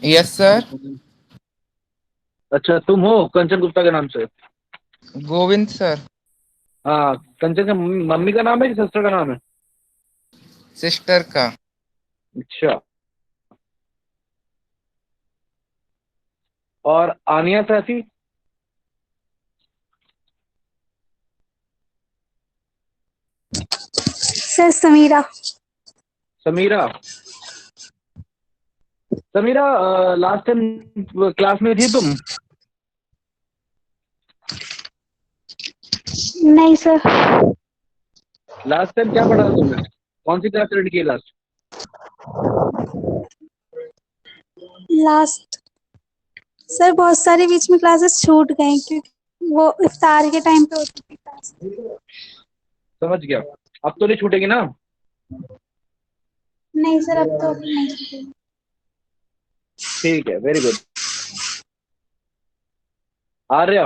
Yes sir. अच्छा, तुम हो कंचन गुप्ता के नाम से? गोविंद सर। हाँ, कंचन का मम्मी मम्मी का नाम है कि सिस्टर का नाम है? सिस्टर का। अच्छा। और Aaniya Saifi? Sir Sameera. Sameera. Sameera, last time class में थी तुम? नहीं सर। लास्ट टाइम क्या पढ़ा था तुमने? कौन सी क्लास अटेंड की लास्ट? लास्ट सर बहुत सारी बीच में क्लासेस छूट गई क्योंकि वो इफ्तार के टाइम पे होती थी क्लास। समझ गया। अब तो नहीं छूटेगी ना? नहीं सर, अब तो अभी नहीं छूटेगी। ठीक है, very good. Arya,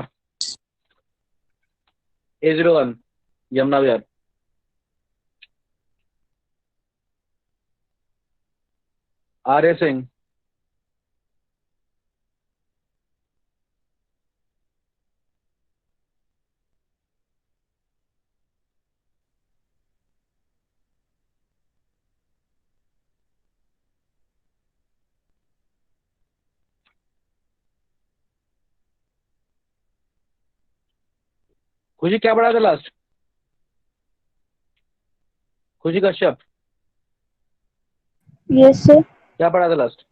A01, Yamuna Vihar. Arya Singh. Khushi क्या पढ़ा था लास्ट? खुशी कश्यप, यस सर। क्या पढ़ा था लास्ट?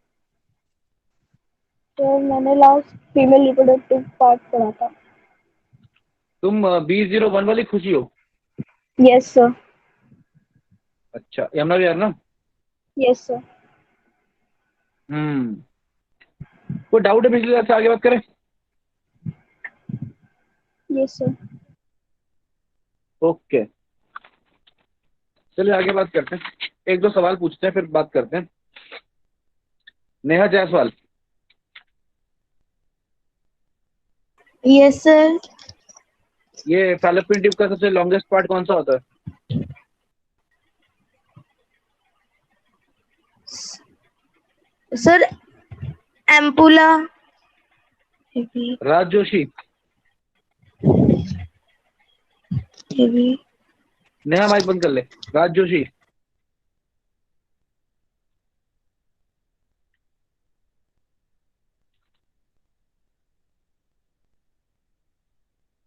तो मैंने लास्ट फीमेल रिप्रोडक्टिव पार्ट पढ़ा था। तुम B01 वाली खुशी हो? Yes sir. अच्छा, यमुना विहार ना? Yes sir. हम्म। कोई डाउट है पिछली क्लास से आगे बात करें? Yes sir. ओके, चलिए आगे बात करते हैं। एक दो सवाल पूछते हैं फिर बात करते हैं। Neha Jaiswal, yes sir. ये फैलोपियन ट्यूब का सबसे लॉन्गेस्ट पार्ट कौन सा होता है? Sir ampulla. Raj Joshi. Neha mike बंद कर ले। राज जोशी।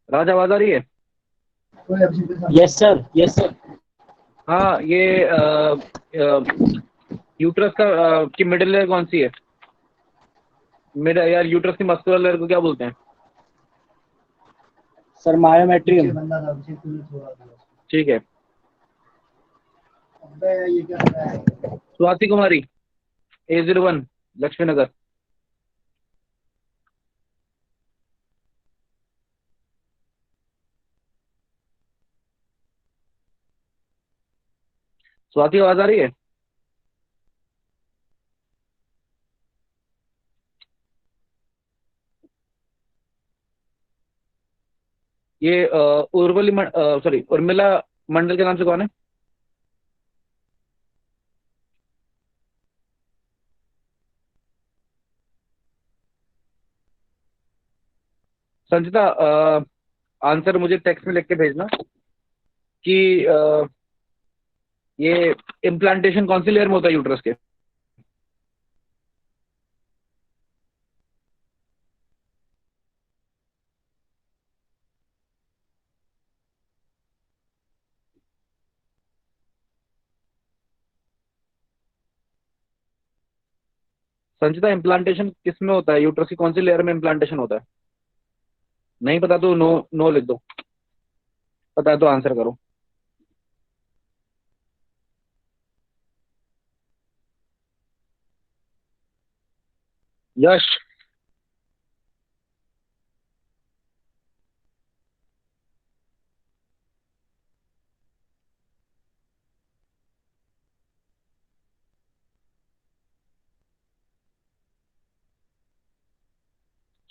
राज, आवाज आ रही है? Yes sir, yes sir. हाँ, ये यूट्रस का की मिडिल लेयर कौन सी है? मिड यार, यूट्रस की मस्कुलर लेयर को क्या बोलते हैं? Sir myometrium. ठीक है। स्वाति कुमारी, A01, लक्ष्मी नगर। स्वाति, आवाज आ रही है? ये सॉरी, उर्मिला मंडल के नाम से कौन है? संचिता, आंसर मुझे टेक्स्ट में लिख के भेजना कि ये इम्प्लांटेशन कौन सी लेयर में होता है यूट्रस के? संचिता, इम्प्लांटेशन किस में होता है? यूट्रस की कौन सी लेयर में इम्प्लांटेशन होता है? नहीं पता तो नो नो लिख दो। पता है तो आंसर करो। यश,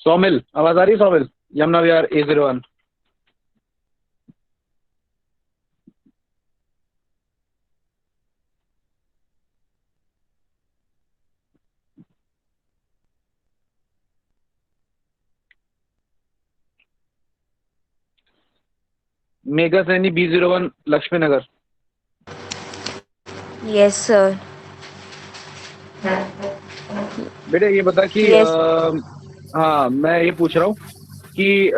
सौमिल, आवाज आ रही है Saumil? Yamuna Vihar, A01। Megha Saini B01 Lakshmi Nagar. Yes sir. बेटा ये बता कि यस। हाँ मैं ये पूछ रहा हूँ कि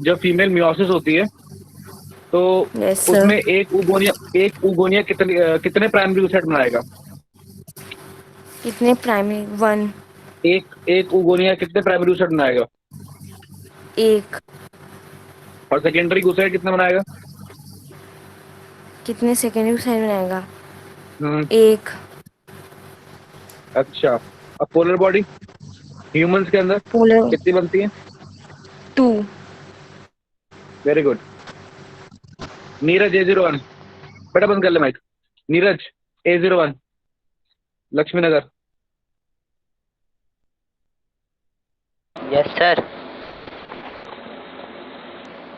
जब फीमेल मियोसिस होती है तो यस उसमें सर। एक उगोनिया कितने प्राइमरी oocyte बनाएगा? कितने प्राइमरी? 1। एक उगोनिया कितने प्राइमरी oocyte बनाएगा? 1। और सेकेंडरी oocyte कितना बनाएगा? कितने सेकेंडरी साइड बनाएगा? हम्म, 1। अच्छा। अब पोलर बॉडी ह्यूमंस के अंदर पोलर कितनी बनती है? 2। Very good. नीरज A01, बेटा बंद कर ले mike. Neeraj A01 Lakshmi Nagar. Yes sir.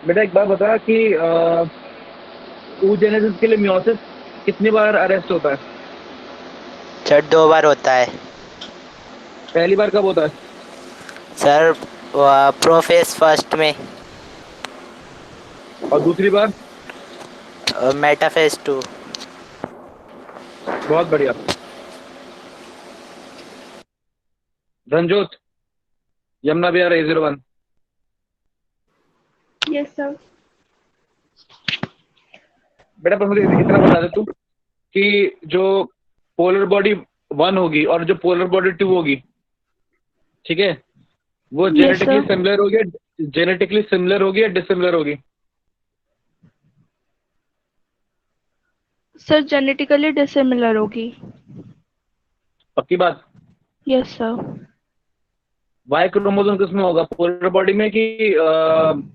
बेटा एक बात बता कि oogenesis के लिए मियोसिस कितनी बार अरेस्ट होता है? सर 2 बार होता है। पहली बार कब होता है? सर प्रोफेस फर्स्ट में और दूसरी बार? और मेटाफेस 2। बहुत बढ़िया। धनजोत Yamuna Vihar A01। Yes sir. बेटा पर मुझे इतना बता दे तू कि जो पोलर बॉडी 1 होगी और जो पोलर बॉडी 2 होगी, ठीक है, वो Yes, जेनेटिकली sir. सिमिलर होगी, जेनेटिकली सिमिलर होगी या डिसिमिलर होगी? सर जेनेटिकली डिसिमिलर होगी। पक्की बात? Yes sir. वाई क्रोमोसोम किसमें होगा, पोलर बॉडी में कि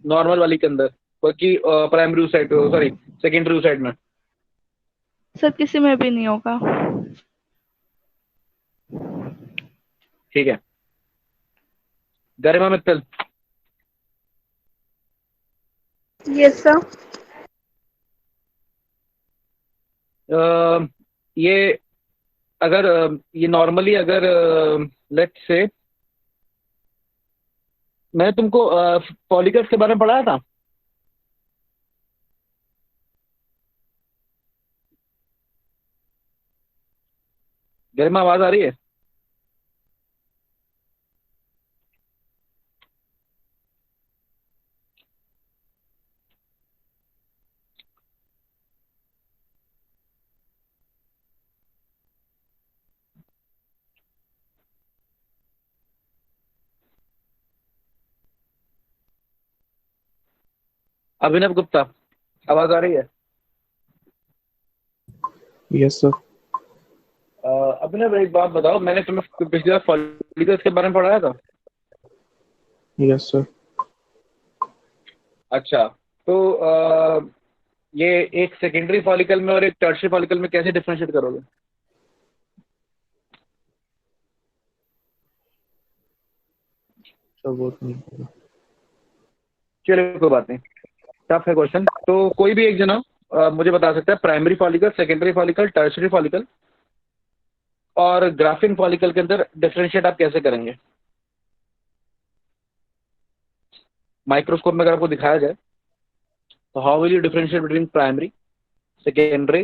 नॉर्मल वाली के अंदर, कि primary side, sorry secondary side में? सर किसी में भी नहीं होगा। ठीक है। गरिमा मित्तल। Yes sir. ये अगर ये नॉर्मली अगर लेट्स से मैंने तुमको फॉलिकल्स के बारे में पढ़ाया था। गरिमा आवाज आ रही है? अभिनव गुप्ता आवाज आ रही है? Yes sir. अभिनव एक बात बताओ, मैंने तुम्हें पिछली बार फॉलिकल्स के बारे में पढ़ाया था। Yes sir. अच्छा, तो ये एक सेकेंडरी फॉलिकल में और एक टर्शियरी फॉलिकल में कैसे डिफरेंशिएट करोगे? सर वो तो नहीं पता। चलिए कोई बात नहीं, टफ है क्वेश्चन। तो कोई भी एक जना मुझे बता सकता है primary follicle, secondary follicle, tertiary follicle और ग्राफिन फॉलिकल के अंदर डिफरेंशिएट आप कैसे करेंगे? माइक्रोस्कोप में अगर आपको दिखाया जाए तो how will you differentiate between primary, secondary,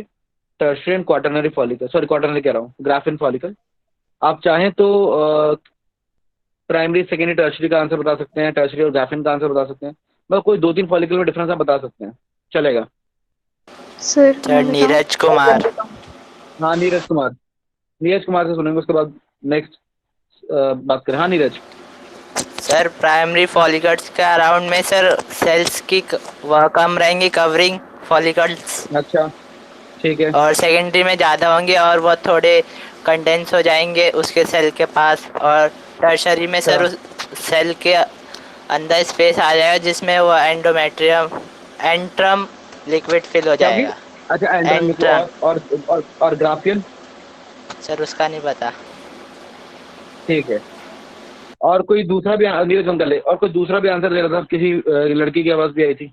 tertiary and quaternary follicle, sorry quaternary कह रहा हूँ, ग्राफिन फॉलिकल। आप चाहें तो प्राइमरी, सेकेंडरी, टर्शियरी का आंसर बता सकते हैं, टर्शियरी और ग्राफिन का आंसर बता सकते हैं, मतलब कोई 2-3 फॉलिकल में डिफरेंस आप बता सकते हैं, चलेगा? Sir sir Neeraj Kumar. हाँ नीरज कुमार। नीरज कुमार से सुनेंगे, उसके बाद नेक्स्ट बात करें। हाँ नीरज। सर प्राइमरी फॉलिकल्स के अराउंड में सर सेल्स की वह कम रहेंगी, कवरिंग फॉलिकल्स। अच्छा ठीक है। और सेकेंडरी में ज़्यादा होंगे और वो थोड़े कंडेंस हो जाएंगे उसके सेल के पास। और टर्शरी में सर उस सेल के अंदर स्पेस आ जाएगा जिसमें वो एंट्रम लिक्विड फिल हो क्या होगी? जाएगा। अच्छा एंड्रम एंट्रम। और ग्राफियन? सर उसका नहीं पता। ठीक है। और कोई दूसरा भी नीरज अंकल है, और कोई दूसरा भी आंसर दे रहा था, किसी लड़की की आवाज भी आई थी।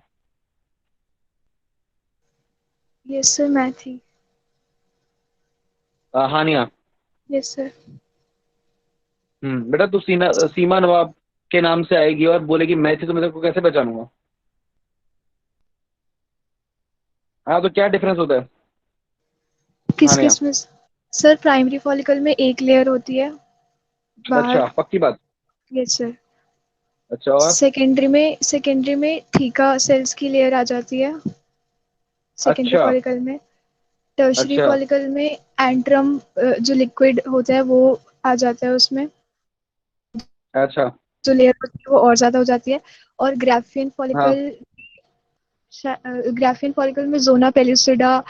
यस सर मैं थी। हानिया। Yes sir. बेटा तू सीमा नवाब के नाम से आएगी और बोलेगी मैं थी, तो मैं तेरे को कैसे पहचानूंगा? हाँ, तो क्या डिफरेंस होता है? किस हाँ, किस में? सर प्राइमरी फॉलिकल में एक लेयर होती है बाहर। अच्छा, पक्की बात। Yes sir. अच्छा, और? सेकेंडरी में थीका सेल्स की लेयर आ जाती है सेकेंडरी अच्छा, फॉलिकल में। टर्शरी अच्छा, फॉलिकल में एंट्रम जो लिक्विड होता है वो आ जाता है उसमें, अच्छा, जो लेयर होती है वो और ज्यादा हो जाती है। और ग्राफियन हाँ, फॉलिकल, ग्राफियन फॉलिकल में जोना पेलिसिडा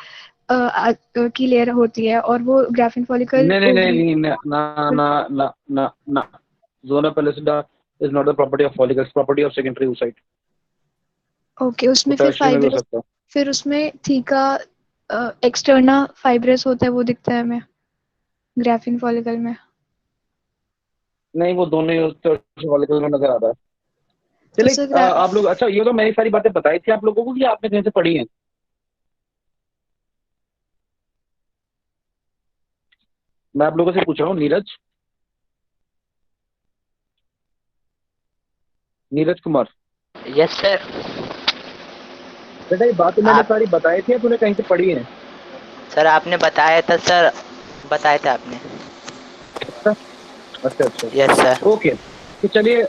की लेयर होती है और वो ग्राफियन फॉलिकल नहीं नहीं नहीं ओवरी। नहीं, ना ना ना ना ना ना, zona pellucida is not the property of follicles, property of secondary oocyte। Okay, वो उसमें फिर टर्शियरी में भी हो फाइब्रस, सकता है। फिर उसमें थीका एक्सटर्ना फाइब्रस होता है, वो दिखता है हमें ग्राफियन फॉलिकल में। नहीं, वो दोनों ही टर्शियरी फॉलिकल में नजर आता है। तो चलिए, सर आप लोग, अच्छा, ये तो मैंने सारी बातें बताई थी आप लोगों को कि आपने कहीं से पढ़ी हैं? मैं आप लोगों से पूछ रहा हूँ, नीरज, नीरज कुमार। Yes sir. बेटा, ये बातें मैंने आप सारी बताई थी या तूने कहीं से पढ़ी है? सर आपने बताया था सर, बताया था आपने। अच्छा, अच्छा, अच्छा, यस सर। ओके। तो चलिए,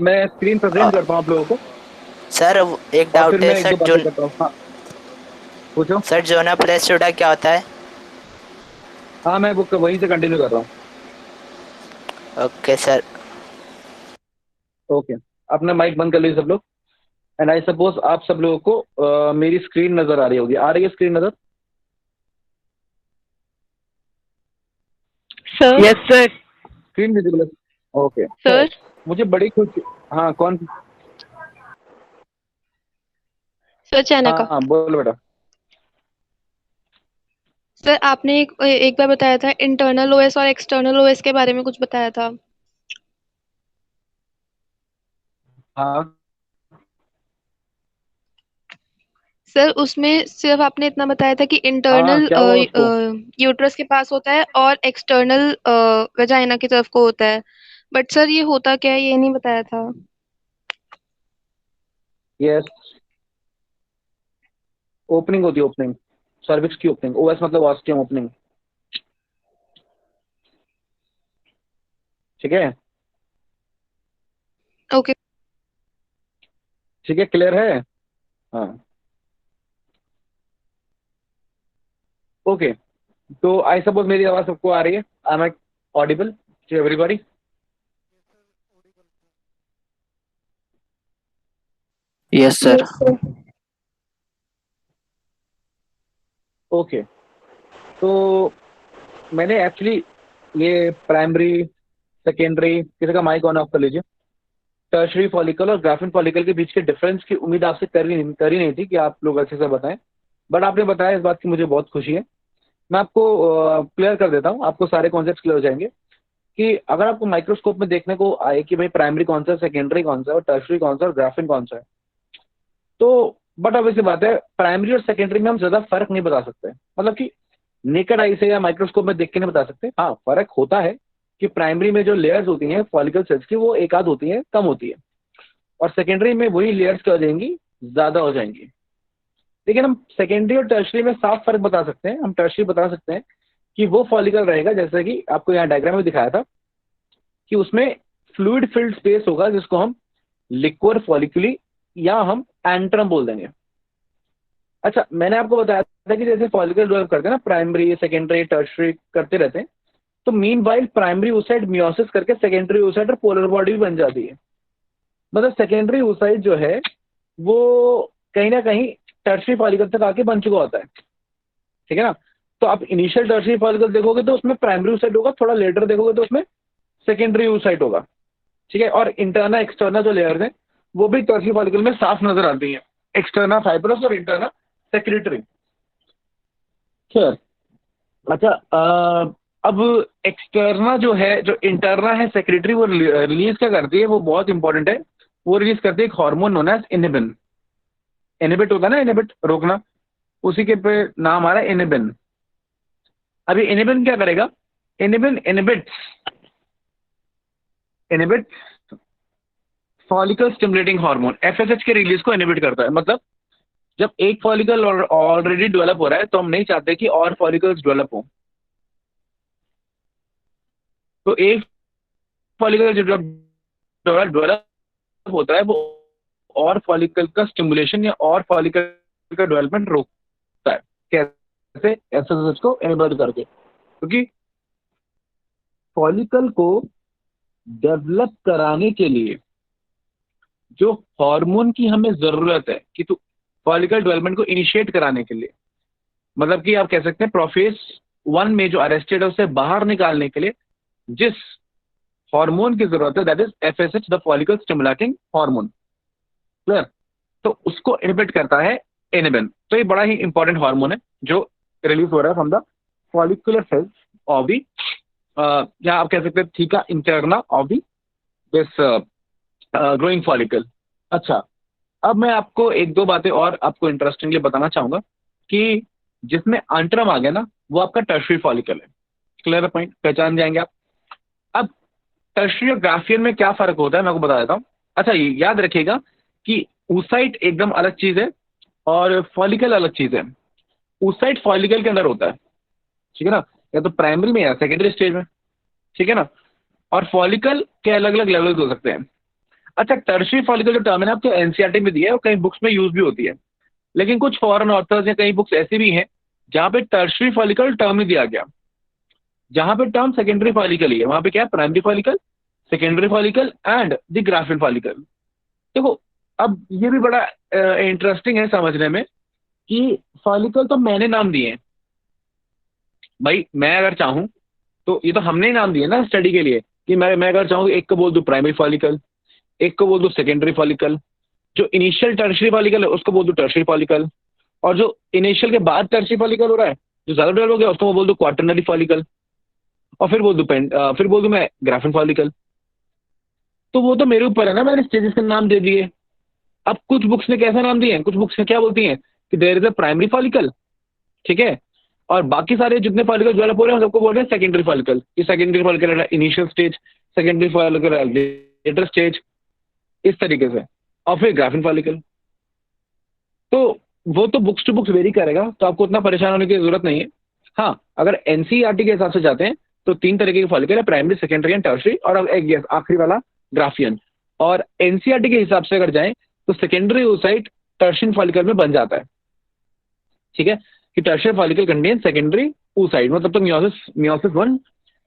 मैं स्क्रीन प्रेजेंट करता हूँ आप लोगों को, सर एक और फिर डाउट है मैं एक सर, दो बातें करता हूँ। हाँ, पूछो। सर जोना प्लेसुडा क्या होता है? हाँ, मैं वो वहीं से कंटिन्यू कर रहा हूँ। Okay sir. ओके, अपना माइक बंद कर लीजिए सब लोग। एंड आई सपोज आप सब लोगों को मेरी स्क्रीन नजर आ रही होगी, आ रही है स्क्रीन नजर? Sir. Yes sir. Screen visible है? ओके। सर। मुझे बड़ी खुशी। हाँ, कौन? सर चाइना हाँ का। हाँ, बोलो बेटा। सर आपने एक बार बताया था इंटरनल ओएस और एक्सटर्नल ओएस के बारे में कुछ बताया था। हाँ सर उसमें सिर्फ आपने इतना बताया था कि हाँ, इंटरनल क्या हुआ उसको? यूट्रस के पास होता है और एक्सटर्नल वजाइना की तरफ को होता है। बट सर ये होता क्या है ये नहीं बताया था। यस, ओपनिंग होती है, ओपनिंग, सर्विक्स की ओपनिंग। ओएस मतलब ऑस्टियम ओपनिंग। ठीक है? ओके। ठीक है, क्लियर है? हाँ, ओके। तो आई सपोज मेरी आवाज सबको आ रही है? I am audible to everybody? Yes sir. Yes sir. Okay. तो मैंने एक्चुअली ये प्राइमरी, सेकेंडरी, किसी का माइक ऑन ऑफ कर लीजिए, टर्शरी फॉलिकल और ग्राफिन फॉलिकल के बीच के डिफरेंस की उम्मीद आपसे कर ही नहीं थी कि आप लोग अच्छे से बताएं, बट आपने बताया, इस बात की मुझे बहुत खुशी है। मैं आपको क्लियर कर देता हूँ, आपको सारे कॉन्सेप्ट क्लियर हो जाएंगे कि अगर आपको माइक्रोस्कोप में देखने को आए कि भाई प्राइमरी कौन सा है, सेकेंडरी कौन सा है, और टर्शरी कौन सा है, और ग्राफिन कौन सा है, तो बट अब ऐसी बात है, प्राइमरी और सेकेंडरी में हम ज्यादा फर्क नहीं बता सकते, मतलब कि नेकेड आई से या माइक्रोस्कोप में देख के नहीं बता सकते। हाँ, फर्क होता है कि प्राइमरी में जो लेयर्स होती हैं फॉलिकल सेल्स की, वो एक आध होती हैं, कम होती है, और सेकेंडरी में वही लेयर्स क्या हो जाएंगी, ज्यादा हो जाएंगी। लेकिन हम सेकेंडरी और टर्शरी में साफ फर्क बता सकते हैं। हम टर्शरी बता सकते हैं कि वो फॉलिकल रहेगा, जैसे कि आपको यहाँ डायग्राम में दिखाया था, कि उसमें फ्लूइड फिल्ड स्पेस होगा, जिसको हम लिक्वर फॉलिकुली या हम एंट्रम बोल देंगे। अच्छा, मैंने आपको बताया था कि जैसे फॉलिकल डेवलप करते हैं ना, प्राइमरी सेकेंडरी टर्शरी करते रहते हैं, तो mean while primary oocyte meiosis करके सेकेंडरी oocyte और पोलर बॉडी भी बन जाती है। मतलब सेकेंडरी oocyte जो है वो कहीं ना कहीं टर्शरी फॉलिकल तक आके बन चुका होता है। ठीक है ना? तो आप इनिशियल टर्शरी फॉलिकल देखोगे तो उसमें प्राइमरी oocyte होगा, थोड़ा लेटर देखोगे तो उसमें सेकेंडरी oocyte होगा। ठीक है? और इंटरना एक्सटर्ना जो लेयर्स हैं वो भी टर्शरी फॉलिकल में साफ नजर आती हैं, एक्सटर्ना फाइब्रस और इंटरना सेक्रेटरी। अच्छा, अब एक्सटर्ना जो है, जो इंटरना है सेक्रेटरी, वो रिलीज क्या करती है, वो बहुत इंपॉर्टेंट है। वो रिलीज करती है एक hormone known as inhibin. Inhibit होता है ना, इनिबिट रोकना, उसी के पे नाम आ रहा है इनिबिन। अभी इनिबिन क्या करेगा? Inhibin inhibit follicle stimulating hormone FSH के रिलीज को इनिबिट करता है। मतलब जब एक फॉलिकल ऑलरेडी डेवलप हो रहा है तो हम नहीं चाहते कि और फॉलिकल्स डेवलप हो। तो एक फॉलिकल जो डेवलप होता है वो और फॉलिकल का स्टिमुलेशन या और फॉलिकल का डेवलपमेंट रोकता है। कैसे? एसएसएच को इनहिबिट करके, क्योंकि फॉलिकल को डेवलप कराने के लिए जो हार्मोन की हमें जरूरत है कि तो फॉलिकल डेवलपमेंट को इनिशिएट कराने के लिए, मतलब कि आप कह सकते हैं प्रोफेज 1 में जो अरेस्टेड है उसे बाहर निकालने के लिए जिस हार्मोन की जरूरत है that is FSH, the follicle stimulating hormone. Clear? तो उसको इनहिबिट करता है इनिबिन। तो ये बड़ा ही इंपॉर्टेंट हार्मोन है जो रिलीज हो रहा है from the follicular cells of the, या आप कह सकते हैं theca interna of the this growing follicle. अच्छा, अब मैं आपको एक दो बातें और आपको इंटरेस्टिंगली बताना चाहूंगा कि जिसमें आंट्रम आ गया ना वो आपका टर्शरी फॉलिकल है। Clear point? पहचान जाएंगे आप। अब टर्शरी और ग्राफियन में क्या फर्क होता है मैं आपको बता देता हूँ। अच्छा, ये याद रखिएगा कि ऊसाइट एकदम अलग चीज है और फॉलिकल अलग चीज है। ऊसाइट फॉलिकल के अंदर होता है, ठीक है ना, या तो प्राइमरी में या सेकेंडरी स्टेज में, ठीक है ना, और फॉलिकल के अलग अलग लेवल्स हो सकते हैं। अच्छा, टर्शरी फॉलिकल जो टर्म है ना आपको एनसीईआरटी में दिया है और कई बुक्स में यूज भी होती है, लेकिन कुछ फॉरेन ऑथर्स या कई बुक्स ऐसी भी हैं जहाँ पे टर्शरी फॉलिकल टर्म नहीं दिया गया, जहाँ पे टर्म सेकेंडरी फॉलिकल ही है। वहाँ पे क्या है? Primary follicle, secondary follicle and the graphene follicle. देखो, अब ये भी बड़ा इंटरेस्टिंग है समझने में कि फॉलिकल तो मैंने नाम दिए हैं भाई। मैं अगर चाहूँ तो ये तो हमने ही नाम दिए ना स्टडी के लिए कि मैं अगर चाहूँ एक को बोल दूँ प्राइमरी फॉलिकल, एक को बोल दूँ सेकेंडरी फॉलिकल, जो इनिशियल टर्शरी फॉलिकल है उसको बोल दूँ टर्शरी फॉलिकल, और जो इनिशियल के बाद टर्शरी फॉलिकल हो रहा है जो ज्यादा डेवलप हो गया उसको मैं बोल दूँ क्वाटरनरी फॉलिकल, और फिर बोल दूँ मैं ग्राफिन फॉलिकल। तो वो तो मेरे ऊपर है ना, मैंने स्टेजेस के नाम दे दिए। अब कुछ बुक्स ने कैसा नाम दिए हैं, कुछ बुक्स ने क्या बोलती हैं कि there is a primary follicle, ठीक है, और बाकी सारे जितने फॉलिकल डेवलप हो रहे हैं सबको बोल रहे हैं सेकेंडरी फॉलिकल। ये secondary follicle initial stage, secondary follicle later stage, इस तरीके से, और फिर ग्राफिन फॉलिकल। तो वो तो बुक्स टू बुक्स वेरी करेगा, तो आपको उतना परेशान होने की जरूरत नहीं है। हाँ, अगर एनसीईआरटी के हिसाब से जाते हैं तो 3 तरीके के फॉलिकल है, प्राइमरी, सेकेंडरी एंड टर्शरी, और अब एक yes, आखिरी वाला ग्राफियन। और एनसीईआरटी के हिसाब से अगर जाएं तो सेकेंडरी oocyte टर्शियन फॉलिकल में बन जाता है, ठीक है, कि tertian follicle contain secondary oocyte, मतलब तक मियोसिस 1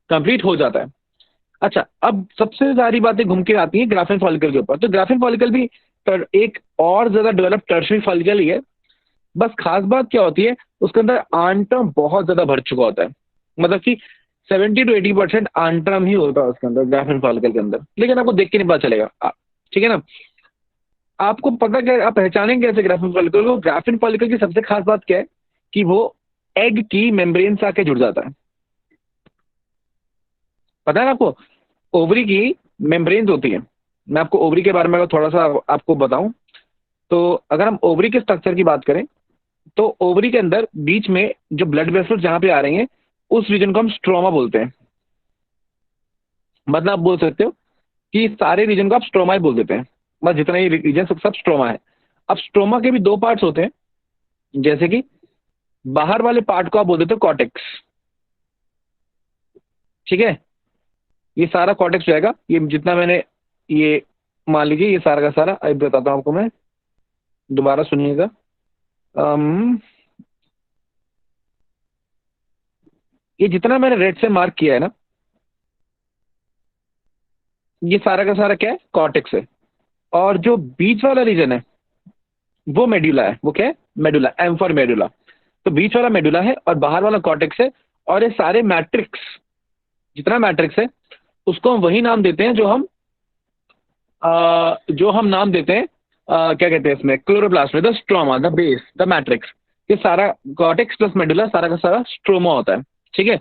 कंप्लीट हो जाता है। अच्छा, अब सबसे सारी बातें घूम के आती हैं ग्राफिन फॉलिकल के ऊपर। तो ग्राफिन फॉलिकल भी एक और ज्यादा डेवलप टर्शरी फॉलिकल ही है। बस खास बात क्या होती है, उसके अंदर आंट्रम बहुत ज्यादा भर चुका होता है, मतलब कि 70 to 80% आंट्रम ही होता है उसके अंदर, ग्राफिन फॉलिकल के अंदर, लेकिन आपको देख के नहीं पता चलेगा, ठीक है ना। आपको पता क्या, आप पहचानेंगे कैसे ग्राफिन फॉलिकल को? ग्राफिन फॉलिकल की सबसे खास बात क्या है कि वो एग की मेम्ब्रेन से आके जुड़ जाता है। पता है ना आपको, ओवरी की मेम्ब्रेन्स होती है। मैं आपको ओवरी के बारे में अगर थोड़ा सा आपको बताऊं तो अगर हम ओवरी के स्ट्रक्चर की बात करें तो ओवरी के अंदर बीच में जो ब्लड वेसल्स जहां पे आ रही हैं उस रीजन को हम स्ट्रोमा बोलते हैं। मतलब आप बोल सकते हो कि सारे रीजन को आप स्ट्रोमा ही बोल देते हैं, बस जितना ही रीजन सब स्ट्रोमा है। अब स्ट्रोमा के भी 2 पार्ट्स होते हैं, जैसे कि बाहर वाले पार्ट को आप बोल देते हो कॉर्टेक्स, ठीक है, ये सारा कॉर्टेक्स जाएगा। ये जितना मैंने ये मान लीजिए ये सारा का सारा, अब बताता हूँ आपको मैं, दोबारा सुनिएगा। ये जितना मैंने रेड से मार्क किया है ना, ये सारा का सारा क्या है? कॉर्टेक्स है। और जो बीच वाला रीजन है वो मेडुला है। वो क्या है? Medulla, M for medulla. तो बीच वाला मेडुला है और बाहर वाला कॉर्टेक्स है, और ये सारे मैट्रिक्स, जितना मैट्रिक्स है उसको हम वही नाम देते हैं जो हम नाम देते हैं क्या कहते हैं इसमें, क्लोरोप्लास्ट में the stroma, the base, the matrix. ये सारा कॉर्टेक्स प्लस मेडुला सारा का सारा स्ट्रोमा होता है, ठीक है।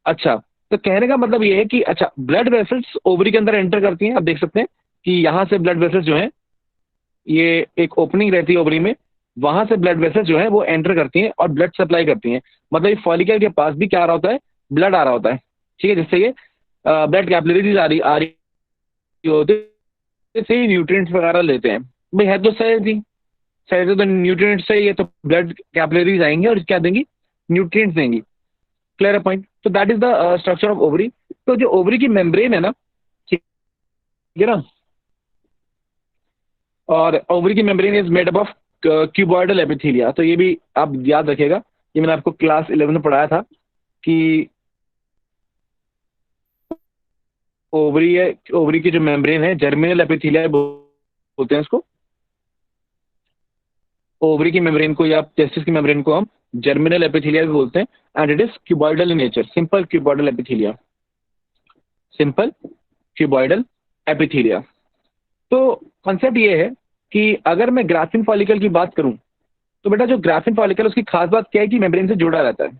अच्छा, तो कहने का मतलब ये है कि अच्छा, ब्लड वेसल्स ओवरी के अंदर एंटर करती हैं। आप देख सकते हैं कि यहाँ से ब्लड वेसल्स जो हैं, ये एक ओपनिंग रहती है ओवरी में, वहां से ब्लड वेसल्स जो है वो एंटर करती हैं और ब्लड सप्लाई करती हैं। मतलब ये फॉलिकल के पास भी क्या आ रहा होता है? ब्लड आ रहा होता है, ठीक है, जिससे ये ब्लड कैपिलरीज आ रही होती है, से न्यूट्रिएंट्स वगैरह लेते हैं। भाई है तो सही थी, सेल तो न्यूट्रिएंट्स से ये तो ब्लड कैपिलरीज आएंगे और क्या देंगी, न्यूट्रिएंट्स देंगी। Clear point. तो that is the structure of ovary. तो जो ओवरी की मेम्ब्रेन है ना, ठीक है ना, और ओवरी की membrane is made up of cuboidal epithelia. तो ये भी आप याद रखिएगा, ये मैंने आपको क्लास 11 में पढ़ाया था कि ओवरी है, ओवरी की जो मेम्ब्रेन है जर्मिनल एपिथेलिया बोलते हैं इसको। ओवरी की मेम्ब्रेन को या टेस्टिस की मेम्ब्रेन को हम जर्मिनल एपिथेलिया भी बोलते हैं, and it is cuboidal in nature, simple cuboidal epithelia, simple cuboidal epithelia. तो कॉन्सेप्ट ये है कि अगर मैं ग्राफिन फॉलिकल की बात करूं तो बेटा जो ग्राफिन फॉलिकल उसकी खास बात क्या है कि मेम्ब्रेन से जुड़ा रहता है।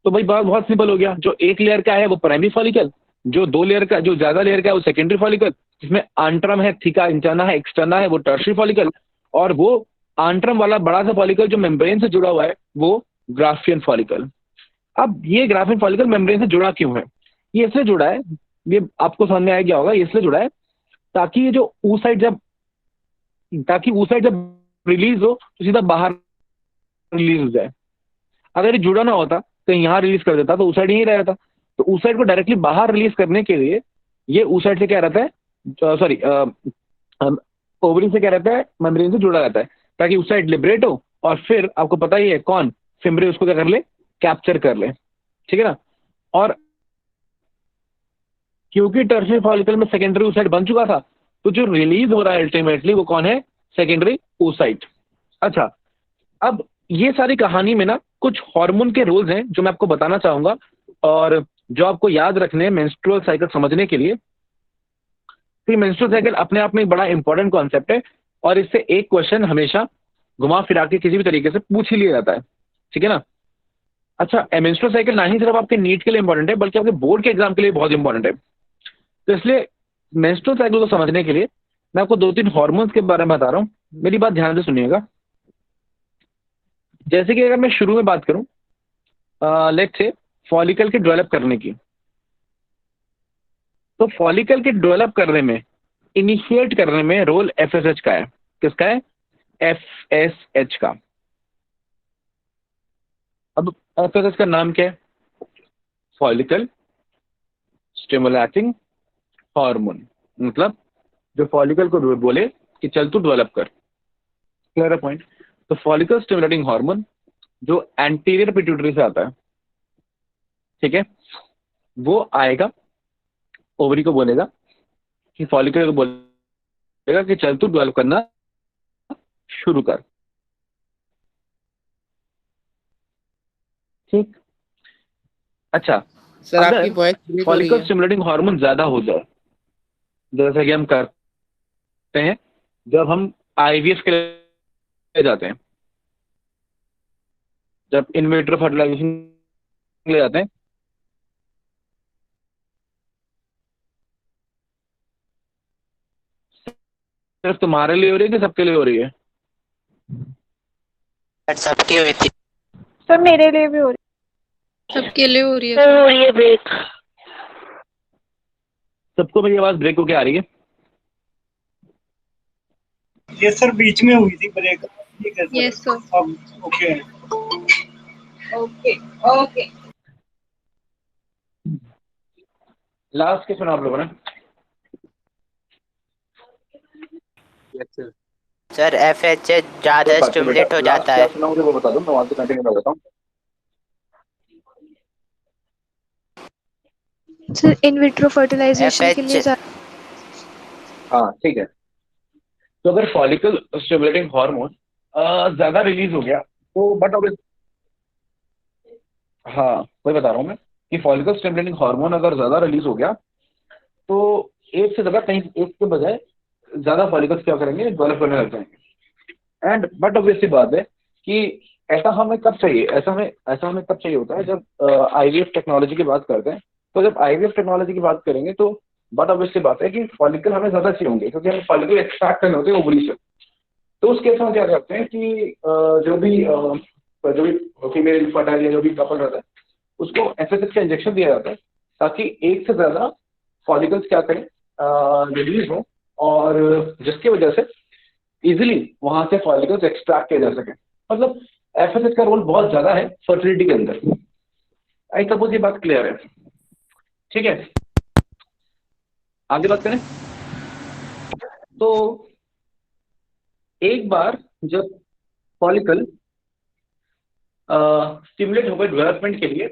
तो भाई बात बहुत सिंपल हो गया, जो एक लेयर का है वो प्राइमरी फॉलिकल, जो दो लेयर का, जो ज्यादा लेयर का है वो सेकेंडरी फॉलिकल, जिसमें आंट्रम है, थीका इंटरना है, एक्सटर्ना है, वो टर्शियरी फॉलिकल, और वो आंट्रम वाला बड़ा सा फॉलिकल जो मेम्ब्रेन से जुड़ा हुआ है वो ग्राफियन फॉलिकल। अब ये ग्राफिन फॉलिकल मेम्ब्रेन से जुड़ा क्यों है? ये इसलिए जुड़ा है, ये आपको समझ में आ गया होगा, ये इसलिए जुड़ा है ताकि ये जो ऊसाइड जब रिलीज हो तो सीधा बाहर रिलीज हो जाए। अगर ये जुड़ा ना होता तो यहाँ रिलीज कर देता तो ऊसाइड यहीं रह जाता। तो ऊसाइड को डायरेक्टली बाहर रिलीज करने के लिए ये ऊसाइड से क्या रहता है, सॉरी ओवरी से क्या रहता है, मेम्ब्रेन से जुड़ा रहता है, ताकि ऊसाइड लिबरेट हो और फिर आपको पता ही है कौन, फिम्ब्रे उसको क्या कर ले, कैप्चर कर ले। ठीक है ना। और क्योंकि टर्शियरी फॉलिकल में सेकेंडरी ऊसाइड बन चुका था तो जो रिलीज हो रहा है अल्टीमेटली वो कौन है, सेकेंडरी oocyte। अच्छा, अब ये सारी कहानी में ना कुछ हार्मोन के रोल्स हैं जो मैं आपको बताना चाहूंगा और जो आपको याद रखने हैं मेंस्ट्रुअल साइकिल समझने के लिए। तो मेंस्ट्रुअल साइकिल अपने आप में एक बड़ा इंपॉर्टेंट कॉन्सेप्ट है और इससे एक क्वेश्चन हमेशा घुमा फिरा के किसी भी तरीके से पूछ ही लिया जाता है। ठीक है ना। अच्छा, मेंस्ट्रुअल साइकिल ना ही सिर्फ आपके नीट के लिए इंपॉर्टेंट है बल्कि आपके बोर्ड के एग्जाम के लिए बहुत इंपॉर्टेंट है। तो इसलिए मेंस्ट्रुअल साइकिल को समझने के लिए मैं आपको 2-3 हार्मोन्स के बारे में बता रहा हूँ, मेरी बात ध्यान से सुनिएगा। जैसे कि अगर मैं शुरू में बात करूं लेट्स से फॉलिकल के डेवलप करने की, तो फॉलिकल के डेवलप करने में, इनिशिएट करने में रोल एफएसएच का है। किसका है? एफएसएच का। अब एफएसएच का नाम क्या है? फॉलिकल स्टिमुलेटिंग हार्मोन, मतलब जो फॉलिकल को बोले कि चल तू डेवलप कर। Clear point. तो फॉलिकल स्टिमुलेटिंग हार्मोन जो एंटीरियर पिट्यूटरी से आता है, ठीक है, वो आएगा ओवरी को बोलेगा कि फॉलिकल को बोलेगा कि चल तू डेवलप करना शुरू कर। ठीक। अच्छा, सर अगर आपकी वॉइस ब्रेक हो रही फॉलिकल है। स्टिमुलेटिंग हार्मोन ज्यादा हो जाए, जैसा कि हम करते हैं जब हम आईवीएफ के लिए जाते हैं, जब इन विट्रो फर्टिलाइजेशन के लिए जाते हैं, सिर्फ तुम्हारे लिए हो रही है कि सबके लिए हो रही है? सबकी हुई थी। सर मेरे लिए भी हो रही सबके लिए हो रही है। ये ब्रेक। सबको मेरी आवाज ब्रेक होके आ रही है? ये सर बीच में हुई थी ब्रेक। ठीक है सर। Yes sir. अब ओके। ओके। लास्ट के सुना आप लोगों ने? सर एफएचएच ज्यादा स्टिमुलेट हो जाता है। सुना मुझे वो बता दो, मैं वहां से कंटिन्यू कर देता हूँ। सर इन विट्रो फर्टिलाइजेशन के लिए हाँ ठीक है। तो अगर फॉलिकल स्टिमुलेटिंग हार्मोन ज्यादा रिलीज हो गया तो बट अब हाँ वही बता रहा हूँ मैं कि फॉलिकल स्टिमुलेटिंग हार्मोन अगर ज्यादा रिलीज हो गया तो एक से ज्यादा, कहीं एक के बजाय ज्यादा फॉलिकल्स क्या करेंगे, डेवलप करने लग जाएंगे। एंड बट ऑब्वियसली बात है कि ऐसा हमें कब चाहिए, ऐसा हमें तब चाहिए होता है जब आईवीएफ टेक्नोलॉजी की बात करते हैं। तो जब आईवीएफ टेक्नोलॉजी की बात करेंगे तो बट ऑब्वियसली बात है कि फॉलिकल हमें ज्यादा चाहिए होंगे क्योंकि हमें फॉलिकल एक्सट्रैक्ट करने होते हैं ओवरी से। तो उस केस में क्या करते हैं कि जो भी फीमेल फर्टाइल जो भी कपल रहता है उसको एफएसएच का इंजेक्शन दिया जाता है ताकि एक से ज्यादा फॉलिकल्स क्या करें, रिलीज हो, और जिसकी वजह से इजिली वहां से फॉलिकल्स एक्सट्रैक्ट किए जा सके। मतलब एफएसएच का रोल बहुत ज्यादा है फर्टिलिटी के अंदर। आई सपोज ये बात क्लियर है, ठीक है। आगे बात करें तो एक बार जब फॉलिकल स्टिमुलेट हो गए डेवलपमेंट के लिए,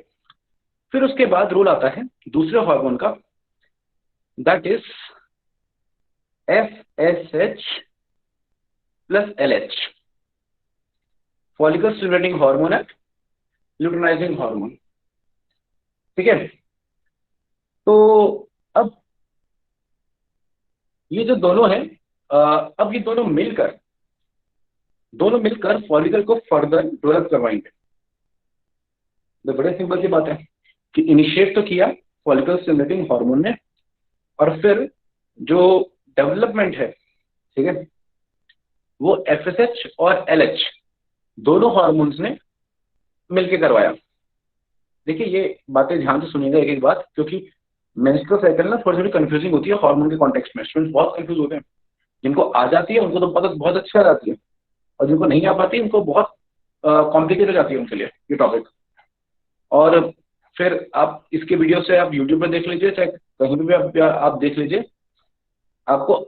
फिर उसके बाद रोल आता है दूसरे हार्मोन का, that is FSH plus LH, follicle stimulating hormone है, ल्यूटेनाइजिंग हार्मोन, ठीक है। तो अब ये जो दोनों हैं, अब ये दोनों मिलकर फॉलिकल को फर्दर डेवलप करवाएंगे। तो बड़े सिंपल सी बात है कि इनिशिएट तो किया फॉलिकल स्टिमुलेटिंग हार्मोन ने, और फिर जो डेवलपमेंट है, ठीक है, वो FSH और LH दोनों हार्मोन्स ने मिलके करवाया। देखिए ये बातें ध्यान से सुनिएगा एक एक बात, क्योंकि मेंस्ट्रुअल साइकिल ना थोड़ी थोड़ी कंफ्यूजिंग होती है हार्मोन के कॉन्टेक्स्ट में। स्टूडेंट्स बहुत कंफ्यूज होते हैं, जिनको आ जाती है उनको तो पता बहुत अच्छी आ जाती है, और जिनको नहीं आ पाती उनको बहुत कॉम्प्लिकेटेड हो जाती है उनके लिए ये टॉपिक। और फिर आप इसके वीडियो से आप यूट्यूब पर देख लीजिए, चाहे कहीं भी आप देख लीजिए, आपको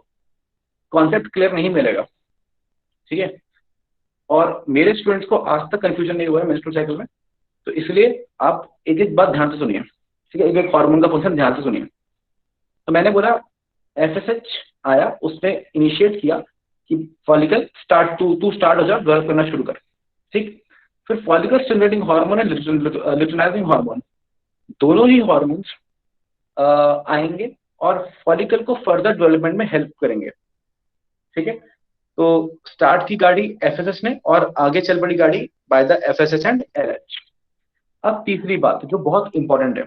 कॉन्सेप्ट क्लियर नहीं मिलेगा, ठीक है। और मेरे स्टूडेंट्स को आज तक कंफ्यूजन नहीं हुआ है मेंस्ट्रुअल साइकिल में, तो इसलिए आप एक एक बात ध्यान से सुनिए, ठीक है, एक एक हार्मोन का फंक्शन ध्यान से सुनिए। तो मैंने बोला FSH आया, उसने इनिशिएट किया कि फॉलिकल स्टार्ट हो जाओ, डेवलप करना शुरू कर, ठीक। फिर फॉलिकल स्टिमुलेटिंग हार्मोन है, ल्यूटेनाइजिंग हार्मोन, दोनों ही हार्मोन्स आएंगे और फॉलिकल को फर्दर डेवलपमेंट में हेल्प करेंगे, ठीक है। तो स्टार्ट की गाड़ी FSH ने और आगे चल पड़ी गाड़ी by the FSH and LH। अब तीसरी बात जो बहुत इंपॉर्टेंट है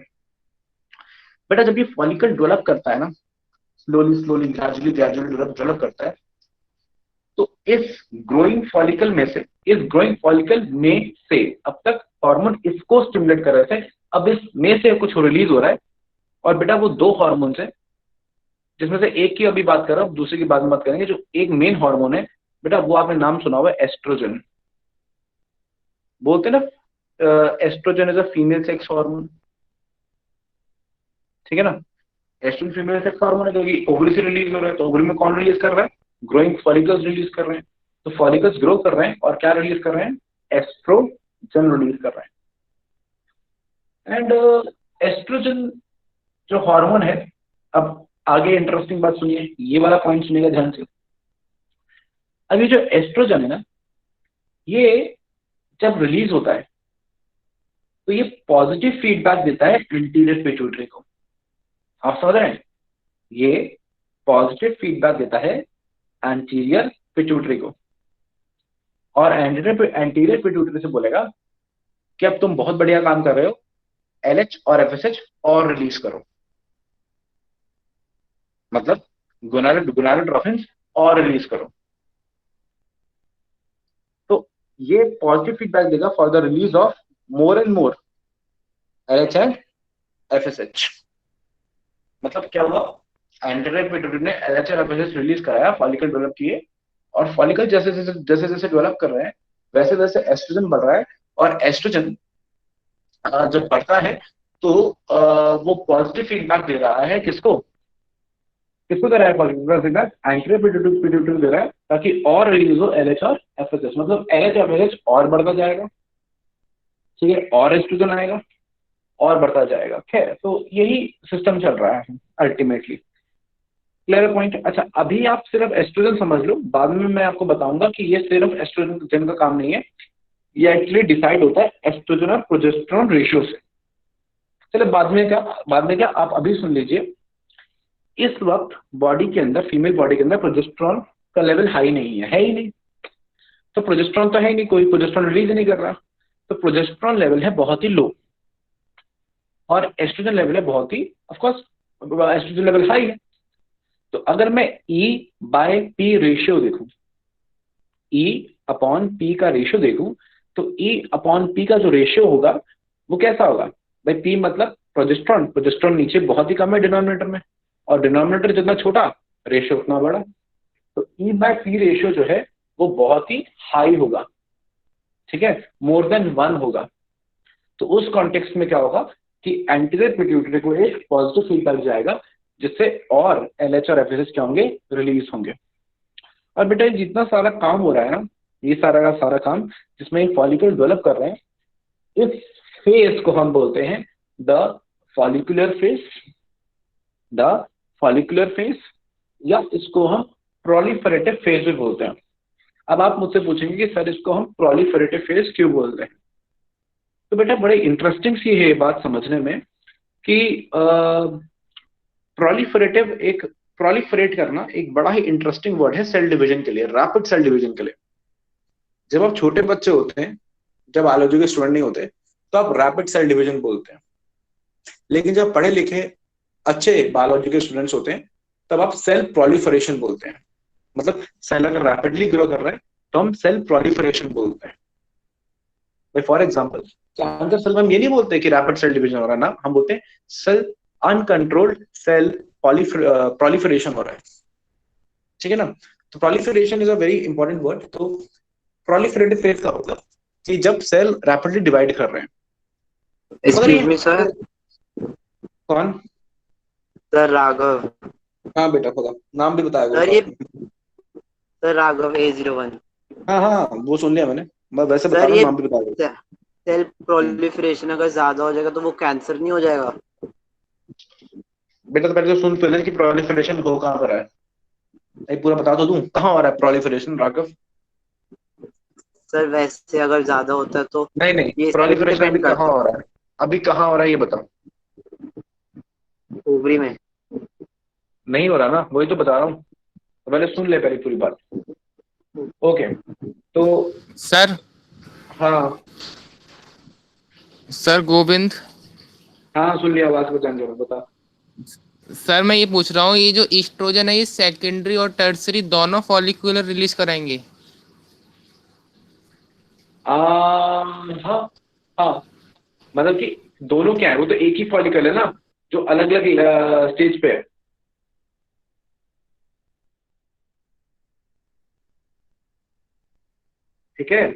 बेटा, जब ये फॉलिकल डेवलप करता है ना, स्लोली ग्रेजुअली डेवलप करता है, तो इस ग्रोइंग फॉलिकल में से अब तक हार्मोन इसको स्टिमुलेट कर रहे थे, अब इस में से कुछ रिलीज हो रहा है। और बेटा वो दो हार्मोन्स हैं, जिसमें से एक की अभी बात कर रहा हूं, दूसरे की बाद में बात करेंगे। जो एक मेन हार्मोन है बेटा, वो आपने नाम सुना हुआ है एस्ट्रोजन। बोलते ना estrogen is a female sex hormone, ठीक है ना। एस्ट्रोजन फीमेल सेक्स हार्मोन है क्योंकि ओवरी से रिलीज हो रहा है, तो ओवरी में कौन रिलीज कर रहा है? ग्रोइंग फॉलिकल्स रिलीज कर रहे हैं। तो फॉलिकल्स ग्रो कर रहे हैं और क्या रिलीज कर रहे हैं? एस्ट्रोजन रिलीज कर रहे हैं। एंड एस्ट्रोजन जो हार्मोन है, अब आगे इंटरेस्टिंग बात सुनिए, ये वाला पॉइंट सुनिएगा ध्यान से। अब ये जो एस्ट्रोजन है ना, ये जब रिलीज होता है तो ये पॉजिटिव फीडबैक देता है एंटीरियर पिट्यूटरी को। आप समझ रहे हैं? ये पॉजिटिव फीडबैक देता है एंटीरियर पिट्यूटरी को, और एंटीरियर पिट्यूटरी से बोलेगा कि अब तुम बहुत बढ़िया काम कर रहे हो, LH और FSH और रिलीज करो, मतलब गोनाडोट्रोफिन्स और रिलीज करो। तो ये पॉजिटिव फीडबैक देगा for the release of more and more LH and FSH। मतलब क्या हुआ? एंटीरियर पिट्यूटरी ने LH और FSH रिलीज कराया, फॉलिकल डेवलप किए, और फॉलिकल जैसे जैसे डेवलप कर रहे हैं वैसे वैसे एस्ट्रोजन बढ़ रहा है। और एस्ट्रोजन जब बढ़ता है तो वो पॉजिटिव फीडबैक दे रहा है, किसको दे रहा है? फॉलिकल फीडबैक एंटीरियर पिट्यूटरी दे रहा है, ताकि और रिलीज हो LH और FSH। मतलब LH और FSH और बढ़ता जाएगा, ठीक है, और एस्ट्रोजन आएगा और बढ़ता जाएगा। खैर, तो यही सिस्टम चल रहा है अल्टीमेटली। Clear point? अच्छा, अभी आप सिर्फ एस्ट्रोजन समझ लो, बाद में मैं आपको बताऊंगा कि ये सिर्फ एस्ट्रोजन का काम नहीं है, ये एक्चुअली डिसाइड होता है एस्ट्रोजन और प्रोजेस्टेरोन रेशियो से। चलो बाद में क्या आप अभी सुन लीजिए। इस वक्त बॉडी के अंदर, फीमेल बॉडी के अंदर प्रोजेस्टेरोन का लेवल हाई नहीं है, ही नहीं। तो प्रोजेस्टेरोन तो है ही नहीं, कोई प्रोजेस्टेरोन रिलीज नहीं कर रहा, तो प्रोजेस्टेरोन लेवल है बहुत ही लो, और एस्ट्रोजन लेवल है बहुत ही, of course estrogen level high है। तो अगर मैं E/P रेशियो देखूं, E/P का रेशियो देखूं, तो E/P का जो रेशियो होगा वो कैसा होगा भाई? P मतलब प्रोजेस्टेरोन नीचे बहुत ही कम है डिनोमिनेटर में, और डिनोमिनेटर जितना छोटा रेशियो उतना बड़ा। तो E/P रेशियो जो है वो बहुत ही हाई होगा, ठीक है, मोर देन 1 होगा। तो उस कॉन्टेक्स्ट में क्या होगा कि एंटीरियर पिट्यूटरी को एक पॉजिटिव फीडबैक जाएगा, जिससे और LH और FSH क्या होंगे, रिलीज होंगे। और बेटा ये जितना सारा काम हो रहा है ना, ये सारा का सारा काम जिसमें एक फॉलिकल डेवलप कर रहे हैं, इस फेज को हम बोलते हैं the follicular phase, the follicular phase, या इसको हम प्रोलिफरेटिव फेज भी बोलते हैं। अब आप मुझसे पूछेंगे कि सर इसको हम प्रोलिफरेटिव फेज क्यों बोलते हैं? तो बेटा बड़े इंटरेस्टिंग सी है ये बात समझने में कि प्रोलिफरेट करना एक बड़ा ही इंटरेस्टिंग वर्ड है सेल डिवीजन के लिए, रैपिड सेल डिवीजन के लिए। जब आप छोटे बच्चे होते हैं, जब बायोलॉजी के स्टूडेंट नहीं होते, तो आप रैपिड सेल डिवीजन बोलते हैं। लेकिन जब पढ़े लिखे अच्छे बायोलॉजी के स्टूडेंट्स होते हैं, तब आप सेल प्रोलिफरेशन बोलते हैं। मतलब सेल अगर रैपिडली ग्रो कर रहा है तो हम सेल प्रोलिफरेशन बोलते हैं। फॉर एग्जाम्पल, कैंसर सेल में हम ये नहीं बोलते कि रैपिड सेल डिवीजन हो रहा है ना, हम बोलते हैं सेल अनकंट्रोल्ड सेल प्रोलिफरेशन हो रहा है, ठीक है ना। तो proliferation is a very important word. तो प्रोलिफरेटिव फेज का होगा कि जब सेल रैपिडली डिवाइड कर रहे हैं। Excuse me sir. कौन? सर राघव। हाँ बेटा, खुदा नाम भी बताया सर ये सर राघव A01। हाँ हाँ वो सुन लिया मैंने, मैं वैसे बता रहा हूँ, नाम भी बताया। सेल प्रोलिफरेशन अगर ज्यादा हो जाएगा तो वो कैंसर नहीं हो जाएगा? बेटा तो पहले तो सुन पहले कि प्रोलिफरेशन हो कहाँ पर है, एक पूरा बता तो दूं कहाँ हो रहा है प्रोलिफरेशन राघव? सर वैसे अगर ज्यादा होता है तो नहीं प्रोलिफरेशन अभी कहाँ हो रहा है, अभी कहाँ हो रहा है ये बताओ। ओवरी में नहीं हो रहा ना, वही तो बता रहा हूँ, पहले सुन ले पहले पूरी बात। ओके तो सर। हाँ सर गोविंद। हाँ सुन लिया, आवाज बताएंगे, बता। सर मैं ये पूछ रहा हूँ, ये जो ईस्ट्रोजन है ये सेकेंडरी और टर्सरी दोनों फॉलिकुलर रिलीज कराएंगे? हाँ हाँ, मतलब कि दोनों क्या है, वो तो एक ही फॉलिकल है ना जो अलग अलग स्टेज पे है। ठीक है,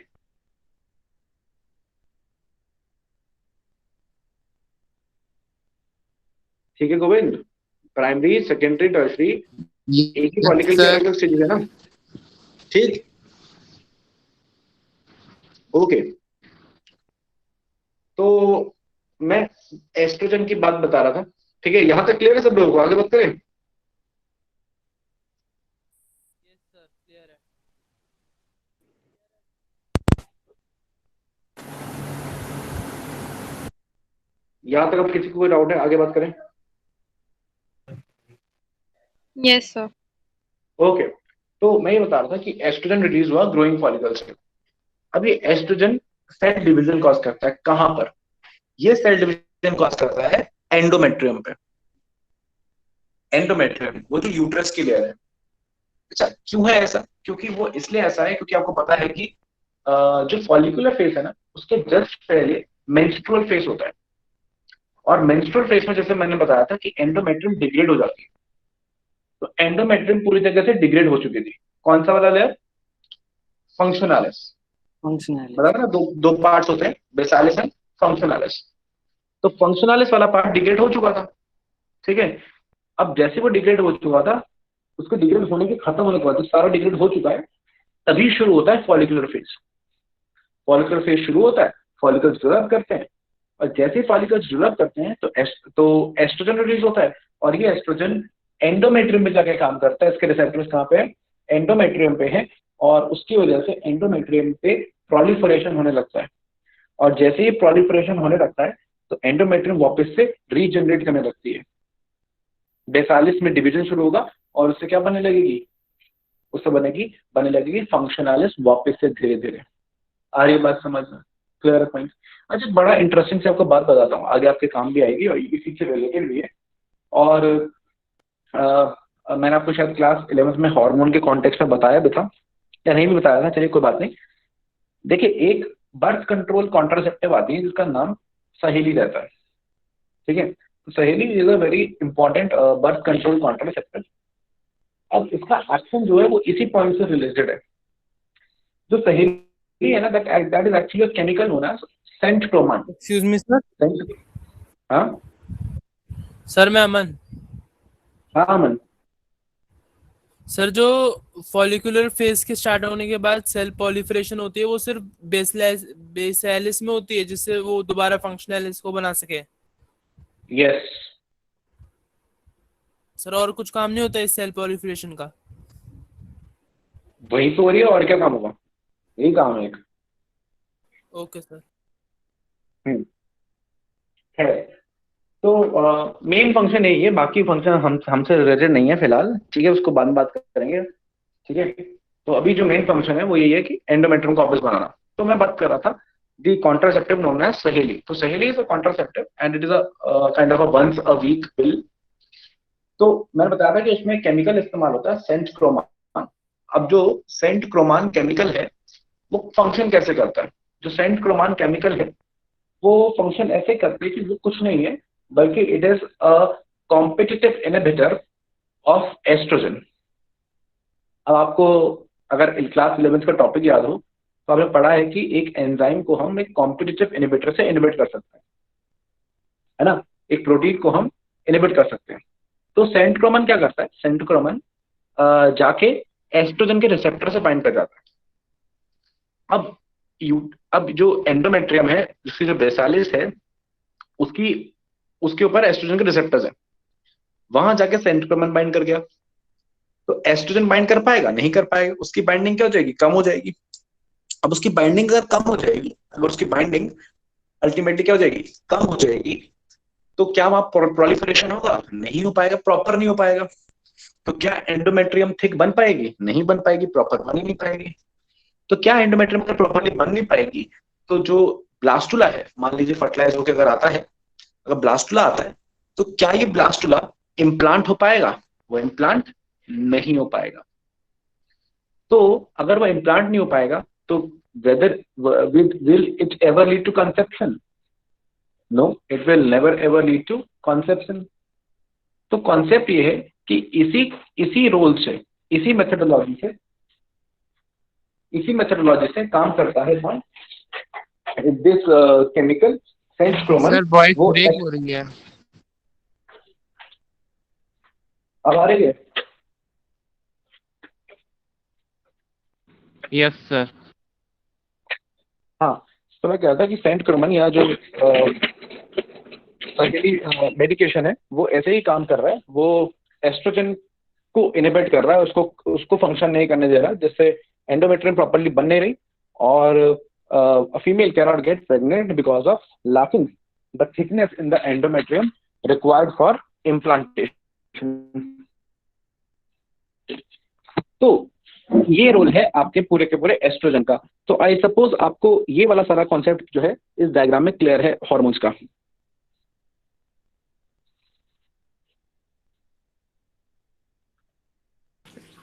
ठीक है गोविंद, प्राइमरी सेकेंडरी टर्सरी एक ही फॉलिकल के अलग अलग स्टेज है ना, ठीक। ओके तो मैं एस्ट्रोजन की बात बता रहा था, ठीक है, यहां तक क्लियर है सब लोगों को? आगे बात करें। यहां तक अब किसी को कोई डाउट है? आगे बात करें। Yes sir. ओके तो मैं ये बता रहा था कि एस्ट्रोजन रिलीज हुआ ग्रोइंग फॉलिकल से। अब ये एस्ट्रोजन सेल डिवीजन कॉज करता है कहां पर? ये सेल डिवीजन कॉज करता है एंडोमेट्रियम पे। एंडोमेट्रियम वो जो यूट्रस की लेयर है। अच्छा क्यों है ऐसा? क्योंकि वो इसलिए ऐसा है क्योंकि आपको पता है कि जो फॉलिकुलर फेस है ना, उसके जस्ट पहले मेंस्ट्रुअल फेस होता है, और मेंस्ट्रुअल फेस में जैसे मैंने बताया था कि एंडोमेट्रियम डिग्रेड हो जाती है। तो एंडोमेट्रियम पूरी तरह से डिग्रेड हो चुकी थी। कौन सा वाला लेयर? फंक्शनलिस। बता ना, दो पार्ट्स होते हैं, बेसालिस एंड फंक्शनलिस। तो फंक्शनलिस वाला पार्ट डिग्रेड हो चुका था, ठीक है। अब जैसे वो डिग्रेड हो चुका था, उसके डिग्रेड होने के खत्म होने के बाद सारा डिग्रेड हो चुका है, तभी शुरू होता है फॉलिकुलर फेज। फॉलिकुलर फेज शुरू होता है, फॉलिकल्स डेवलप करते हैं, और जैसे ही फॉलिकल्स डेवलप करते हैं तो एस्ट्रोजन रिलीज होता है, और ये एस्ट्रोजन एंडोमेट्रियम में जाके काम करता है। इसके रिसेप्टर्स कहाँ पे है? एंडोमेट्रियम पे है, और उसकी वजह से एंडोमेट्रियम पे प्रोलिफरेशन होने लगता है। और जैसे ही प्रोलिफरेशन होने लगता है तो एंडोमेट्रियम वापस से रीजनरेट करने लगती है। बेसालिस में डिवीजन शुरू होगा और उससे क्या बनने लगेगी? उससे बनने लगेगी फंक्शनलिस वापस से धीरे धीरे। आ रही बात समझ में? Clear point? अच्छा बड़ा इंटरेस्टिंग से आपको बात बताता हूँ, आगे आपके काम भी आएगी और इसी से रिलेटेड भी है। और मैंने आपको शायद क्लास 11th में हार्मोन के कॉन्टेक्स्ट में बताया भी था या नहीं भी बताया था, चलिए कोई बात नहीं। देखिए एक बर्थ कंट्रोल कॉन्ट्रासेप्टिव आती है जिसका नाम सहेली रहता है, ठीक है। तो Saheli is a very important birth control contraceptive. अब इसका एक्शन जो है वो इसी पॉइंट से रिलेटेड है। जो सहेली है ना, that is actually a chemical known as centchroman. Excuse me sir. हाँ सर मैं अमन। हाँ अमन। सर जो फॉलिकुलर फेज के स्टार्ट होने के बाद सेल पॉलिफरेशन होती है वो सिर्फ बेसैलिस में होती है जिससे वो दोबारा फंक्शनैलिस को बना सके। यस सर और कुछ काम नहीं होता इस सेल पॉलिफरेशन का? वही तो हो रही है, और क्या काम होगा, यही काम है एक। Okay sir. है तो मेन फंक्शन यही है, बाकी फंक्शन हमसे रिलेटेड नहीं है फिलहाल, ठीक है, उसको बाद में बात करेंगे, ठीक है। तो अभी जो मेन फंक्शन है वो यही है कि एंडोमेट्रियम को वापस बनाना। तो मैं बात कर रहा था दी कॉन्ट्रासेप्टिव नोन एज सहेली। तो Saheli is a contraceptive and it is a kind of a once a week pill. तो मैंने बताया था कि उसमें केमिकल इस्तेमाल होता है सेंट क्रोमान। अब जो सेंट क्रोमान केमिकल है वो फंक्शन कैसे करता है? जो सेंट क्रोमान केमिकल है वो फंक्शन ऐसे करते हैं कि वो कुछ नहीं है बल्कि it is a competitive inhibitor of oestrogen. अब आपको अगर क्लास 11 का टॉपिक याद हो तो आपने पढ़ा है कि एक एंजाइम को हम एक कॉम्पिटिटिव इनहिबिटर से इनहिबिट कर सकते हैं, है ना, एक प्रोटीन को हम इनहिबिट कर सकते हैं। तो सेंट्रोमन क्या करता है? सेंट्रोमन जाके एस्ट्रोजन के रिसेप्टर से बाइंड कर जाता है। अब जो एंडोमेट्रियम है, जिसकी जो बेसालिस है, उसके ऊपर एस्ट्रोजन के रिसेप्टर्स है, वहां जाके सेंट्रोमन बाइंड कर गया। तो एस्ट्रोजन बाइंड कर पाएगा? नहीं कर पाएगा। उसकी बाइंडिंग क्या हो जाएगी? कम हो जाएगी। अब उसकी बाइंडिंग अगर कम हो जाएगी, अगर उसकी बाइंडिंग अल्टीमेटली क्या हो जाएगी? कम हो जाएगी, तो क्या वहां प्रोलिफरेशन होगा? नहीं हो पाएगा, प्रॉपर नहीं हो पाएगा। तो क्या एंडोमेट्रियम थिक बन पाएगी? नहीं बन पाएगी, प्रॉपर बन ही नहीं पाएगी। तो क्या एंडोमेट्रियम अगर प्रॉपरली बन नहीं पाएगी तो जो ब्लास्टुला है, मान लीजिए फर्टिलाइज होकर अगर आता है, अगर ब्लास्टुला आता है, तो क्या ये ब्लास्टुला इम्प्लांट हो पाएगा? वो इम्प्लांट नहीं हो पाएगा। तो अगर वो इम्प्लांट नहीं हो पाएगा तो whether will it ever lead to conception? No, it will never ever lead to conception. तो कॉन्सेप्ट ये है कि इसी रोल से, इसी मेथोडोलॉजी से काम करता है कौन? This chemical centchroman. Sir voice वो ब्रेक हो रही है। अब आ रही है? Yes sir. हाँ, तो मैं कह रहा था कि सेंट्रोमन या जो मेडिकेशन है वो ऐसे ही काम कर रहा है। वो एस्ट्रोजन को इनहिबिट कर रहा है, उसको फंक्शन नहीं करने दे रहा, जिससे एंडोमेट्रियम प्रॉपर्ली बन नहीं रही और female can not get pregnant because of lacking the thickness in the endometrium required for implantation. तो ये रोल है आपके पूरे के पूरे एस्ट्रोजन का। तो आई सपोज आपको ये वाला सारा कॉन्सेप्ट जो है इस डायग्राम में क्लियर है हार्मोन्स का।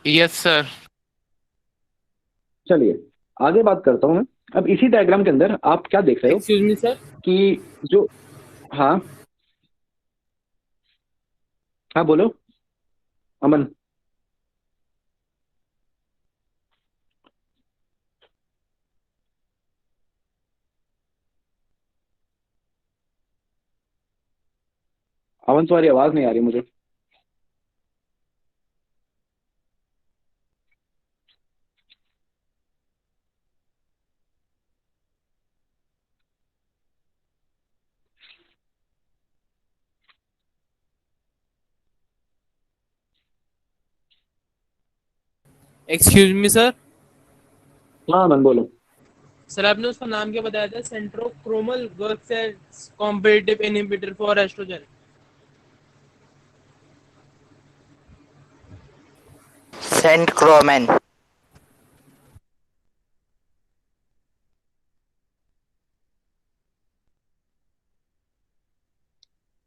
Yes sir. चलिए आगे बात करता हूं मैं। अब इसी डायग्राम के अंदर आप क्या देख रहे हो एक्सक्यूज मी सर। कि जो, हाँ हाँ बोलो अमन। अमन तुम्हारी आवाज नहीं आ रही मुझे। Excuse me sir. हाँ अमन बोलो। सर आपने उसका नाम क्या बताया था? Centchroman works as competitive inhibitor for estrogen. Centchroman.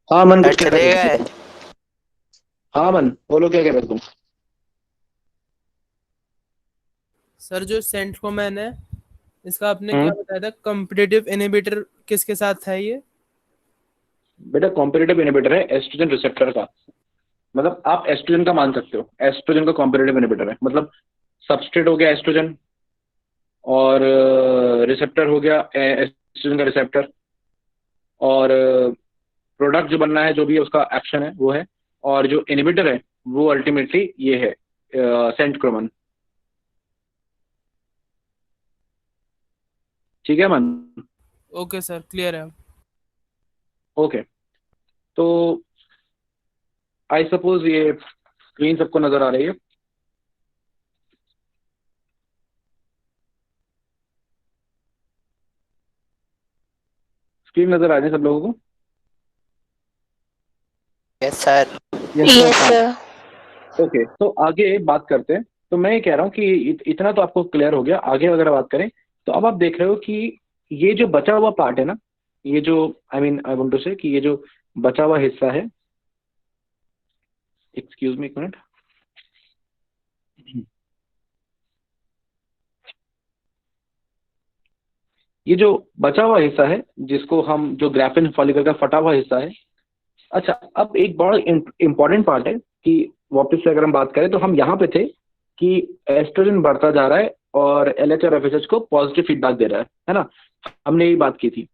हाँ अमन कुछ कह चले रहे गए। थे। हाँ अमन बोलो क्या कह रहे तुम। सर जो सेंट्रोमैन है इसका आपने क्या बताया था? कॉम्पिटिटिव इनहिबिटर किसके साथ है ये? बेटा कॉम्पिटिटिव इनहिबिटर है एस्ट्रोजन रिसेप्टर का। मतलब आप एस्ट्रोजन का मान सकते हो, एस्ट्रोजन का कॉम्पिटिटिव इनहिबिटर है। मतलब सबस्ट्रेट हो गया एस्ट्रोजन और रिसेप्टर हो गया एस्ट्रोजन का रिसेप्टर, और प्रोडक्ट जो बनना है जो भी उसका एक्शन है वो है, और जो इनहिबिटर है वो अल्टीमेटली ये है सेंटक्रोमन। ठीक है मन? ओके सर, क्लियर है। ओके, तो आई सपोज ये स्क्रीन सबको नजर आ रही है। स्क्रीन नजर आ रही है सब लोगों को? Yes sir. Yes sir. Okay, तो आगे बात करते हैं। तो मैं ये कह रहा हूँ कि इतना तो आपको क्लियर हो गया। आगे अगर बात करें तो अब आप देख रहे हो कि ये जो बचा हुआ पार्ट है ना, ये जो आई वांट टू से कि ये जो बचा हुआ हिस्सा है, एक्सक्यूज मी एक मिनट, ये जो बचा हुआ हिस्सा है जिसको हम, जो ग्राफिन फॉलिकल का फटा हुआ हिस्सा है। अच्छा, अब एक बड़ा इंपॉर्टेंट पार्ट है कि वापस से अगर हम बात करें तो हम यहाँ पे थे कि एस्ट्रोजन बढ़ता जा रहा है और LH और FSH को पॉजिटिव फीडबैक दे रहा है ना? हमने यही बात की थी।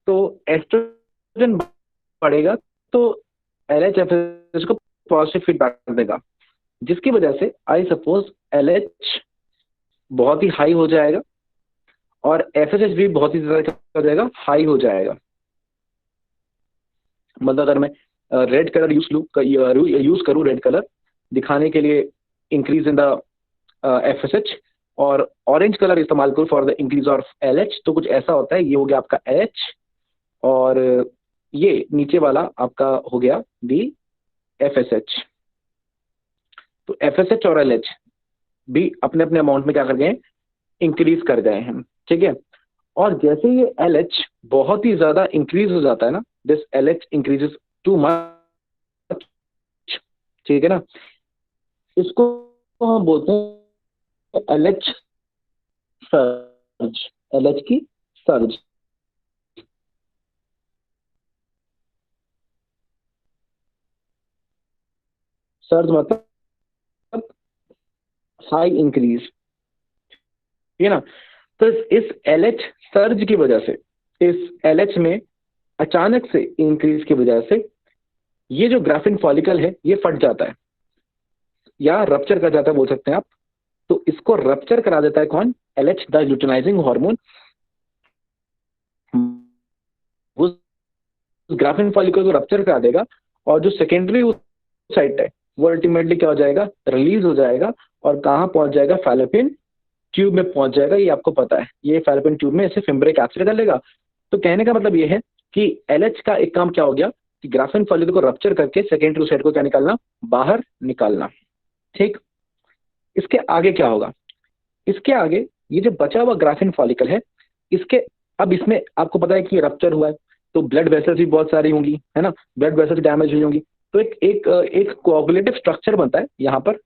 तो एस्ट्रोजन बढ़ेगा तो LH FSH को पॉजिटिव फीडबैक देगा, जिसकी वजह से आई सपोज LH बहुत ही हाई हो जाएगा और FSH भी बहुत ही ज्यादा हो जाएगा, हाई हो जाएगा। मतलब अगर मैं रेड कलर यूज करूँ रेड कलर दिखाने के लिए इंक्रीज इन द FSH, और ऑरेंज कलर इस्तेमाल करूँ for the increase of LH, तो कुछ ऐसा होता है। ये हो गया आपका LH और ये नीचे वाला आपका हो गया दी FSH। तो FSH और LH भी अपने अपने अमाउंट में क्या कर गए, इंक्रीज कर गए हैं। ठीक है, और जैसे ये LH बहुत ही ज्यादा इंक्रीज हो जाता है ना, this LH increases too much, ठीक है ना, इसको हम बोलते हैं LH सर्ज, LH की सर्ज। सर्ज मतलब हाई इंक्रीज, ठीक है ना? तो इस LH सर्ज की वजह से, इस LH में अचानक से इंक्रीज की वजह से ये जो ग्राफिन फॉलिकल है ये फट जाता है या रप्चर कर जाता है बोल सकते हैं आप। तो इसको रप्चर करा देता है कौन? LH the luteinizing hormone. उस ग्राफिन फॉलिकल को रप्चर करा देगा और जो सेकेंडरी साइट है वो अल्टीमेटली क्या हो जाएगा, रिलीज हो जाएगा और कहाँ पहुंच जाएगा, फैलोपियन ट्यूब में पहुंच जाएगा। ये आपको पता है, ये फैलोपियन ट्यूब में इसे फिम्ब्रिक एसिड डालेगा। तो कहने का मतलब ये है कि LH का एक काम क्या हो गया कि ग्राफिन फॉलिकल को रप्चर करके सेकेंडरी साइड को क्या निकालना, बाहर निकालना। ठीक, इसके आगे क्या होगा? इसके आगे ये जो बचा हुआ ग्राफिन फॉलिकल है, इसके अब इसमें आपको पता है कि रप्चर हुआ है तो ब्लड वेसल्स भी बहुत सारी होंगी, है ना? ब्लड वेसल्स डैमेज हुई होंगी, तो एक कोआगुलेटिव स्ट्रक्चर बनता है यहाँ पर,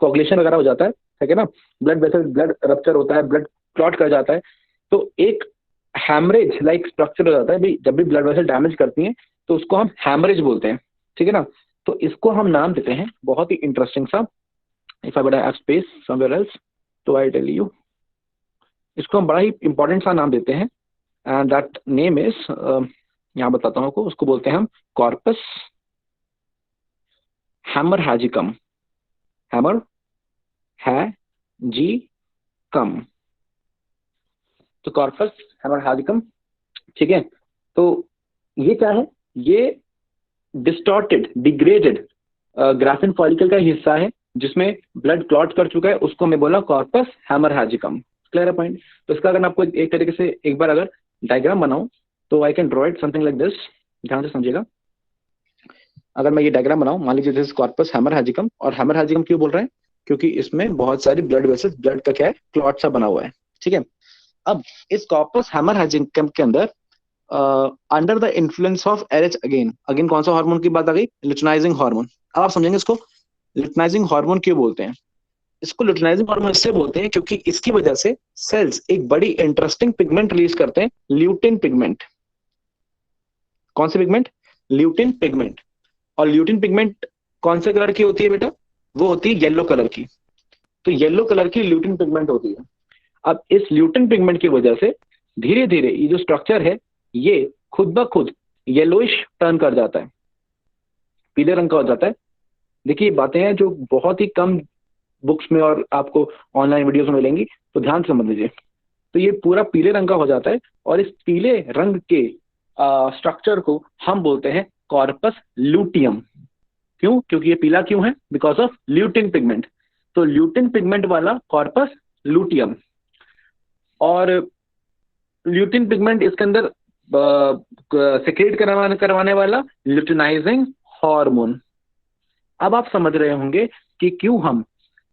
कोआगुलेशन वगैरह हो जाता है, ठीक है ना? ब्लड वेसल, ब्लड रप्चर होता है, ब्लड क्लॉट कर जाता है, तो एक हैमरेज लाइक स्ट्रक्चर हो जाता है भाई। जब भी ब्लड वेसल डैमेज करती हैं तो उसको हम हैमरेज बोलते हैं, ठीक है ना? तो इसको हम नाम देते हैं बहुत ही इंटरेस्टिंग सा, if I would have space somewhere else तो आई टेल यू, इसको हम बड़ा ही इंपॉर्टेंट सा नाम देते हैं एंड दैट नेम इज, यहाँ बताता हूँ आपको, उसको बोलते हैं हम कॉर्पस हैमरहैजिकम। हैमर है जी कम, तो कॉर्पस हैमरहैजिकम, ठीक है? तो ये क्या है? ये डिस्टॉर्टेड, डिग्रेडेड ग्राफिन फॉलिकल का हिस्सा है जिसमें ब्लड क्लॉट कर चुका है, उसको मैं बोला कॉर्पस हैमरहैजिकम। क्लियर है पॉइंट? तो इसका अगर मैं आपको एक तरीके से एक बार अगर डायग्राम बनाऊं तो I can draw it something like this. ध्यान से समझिएगा, अगर मैं ये डायग्राम बनाऊं, मान लीजिए दिस कॉर्पस हैमरहैजिकम, और हैमरहैजिकम क्यों बोल रहे हैं? क्योंकि इसमें बहुत सारी ब्लड वेसल्स, ब्लड का क्या है, क्लॉट सा बना हुआ है, ठीक है? अब इस कॉर्पस हैमरहैजिकम के अंदर under the influence of LH, again कौन सा हार्मोन की बात आ गई? Luteinizing hormone. अब आप समझेंगे इसको ल्यूटिनाइजिंग हार्मोन क्यों बोलते हैं। इसको ल्यूटिनाइजिंग हार्मोन इससे बोलते हैं क्योंकि इसकी वजह से सेल्स एक बड़ी इंटरेस्टिंग पिगमेंट रिलीज करते हैं, ल्यूटिन पिगमेंट। कौन से पिगमेंट? Lutein pigment. और ल्यूटिन पिगमेंट कौन से कलर की होती है बेटा? वो होती है येलो कलर की। तो येलो कलर की ल्यूटिन पिगमेंट होती है। अब इस ल्यूटिन पिगमेंट की वजह से धीरे धीरे ये जो स्ट्रक्चर है ये खुद ब खुद येलोइश टर्न कर जाता है, पीले रंग का हो जाता है। देखिए ये बातें हैं जो बहुत ही कम बुक्स में और आपको ऑनलाइन वीडियोस में मिलेंगी, तो ध्यान से समझ लीजिए। तो ये पूरा पीले रंग का हो जाता है और इस पीले रंग के स्ट्रक्चर को हम बोलते हैं कॉर्पस लूटियम। क्यों? क्योंकि ये पीला क्यों है? Because of lutein pigment. तो ल्यूटिन पिगमेंट वाला कॉर्पस लूटियम। और ल्यूटिन पिगमेंट इसके अंदर सेक्रेट करवाने वाला ल्यूटिनाइजिंग हार्मोन। अब आप समझ रहे होंगे कि क्यों हम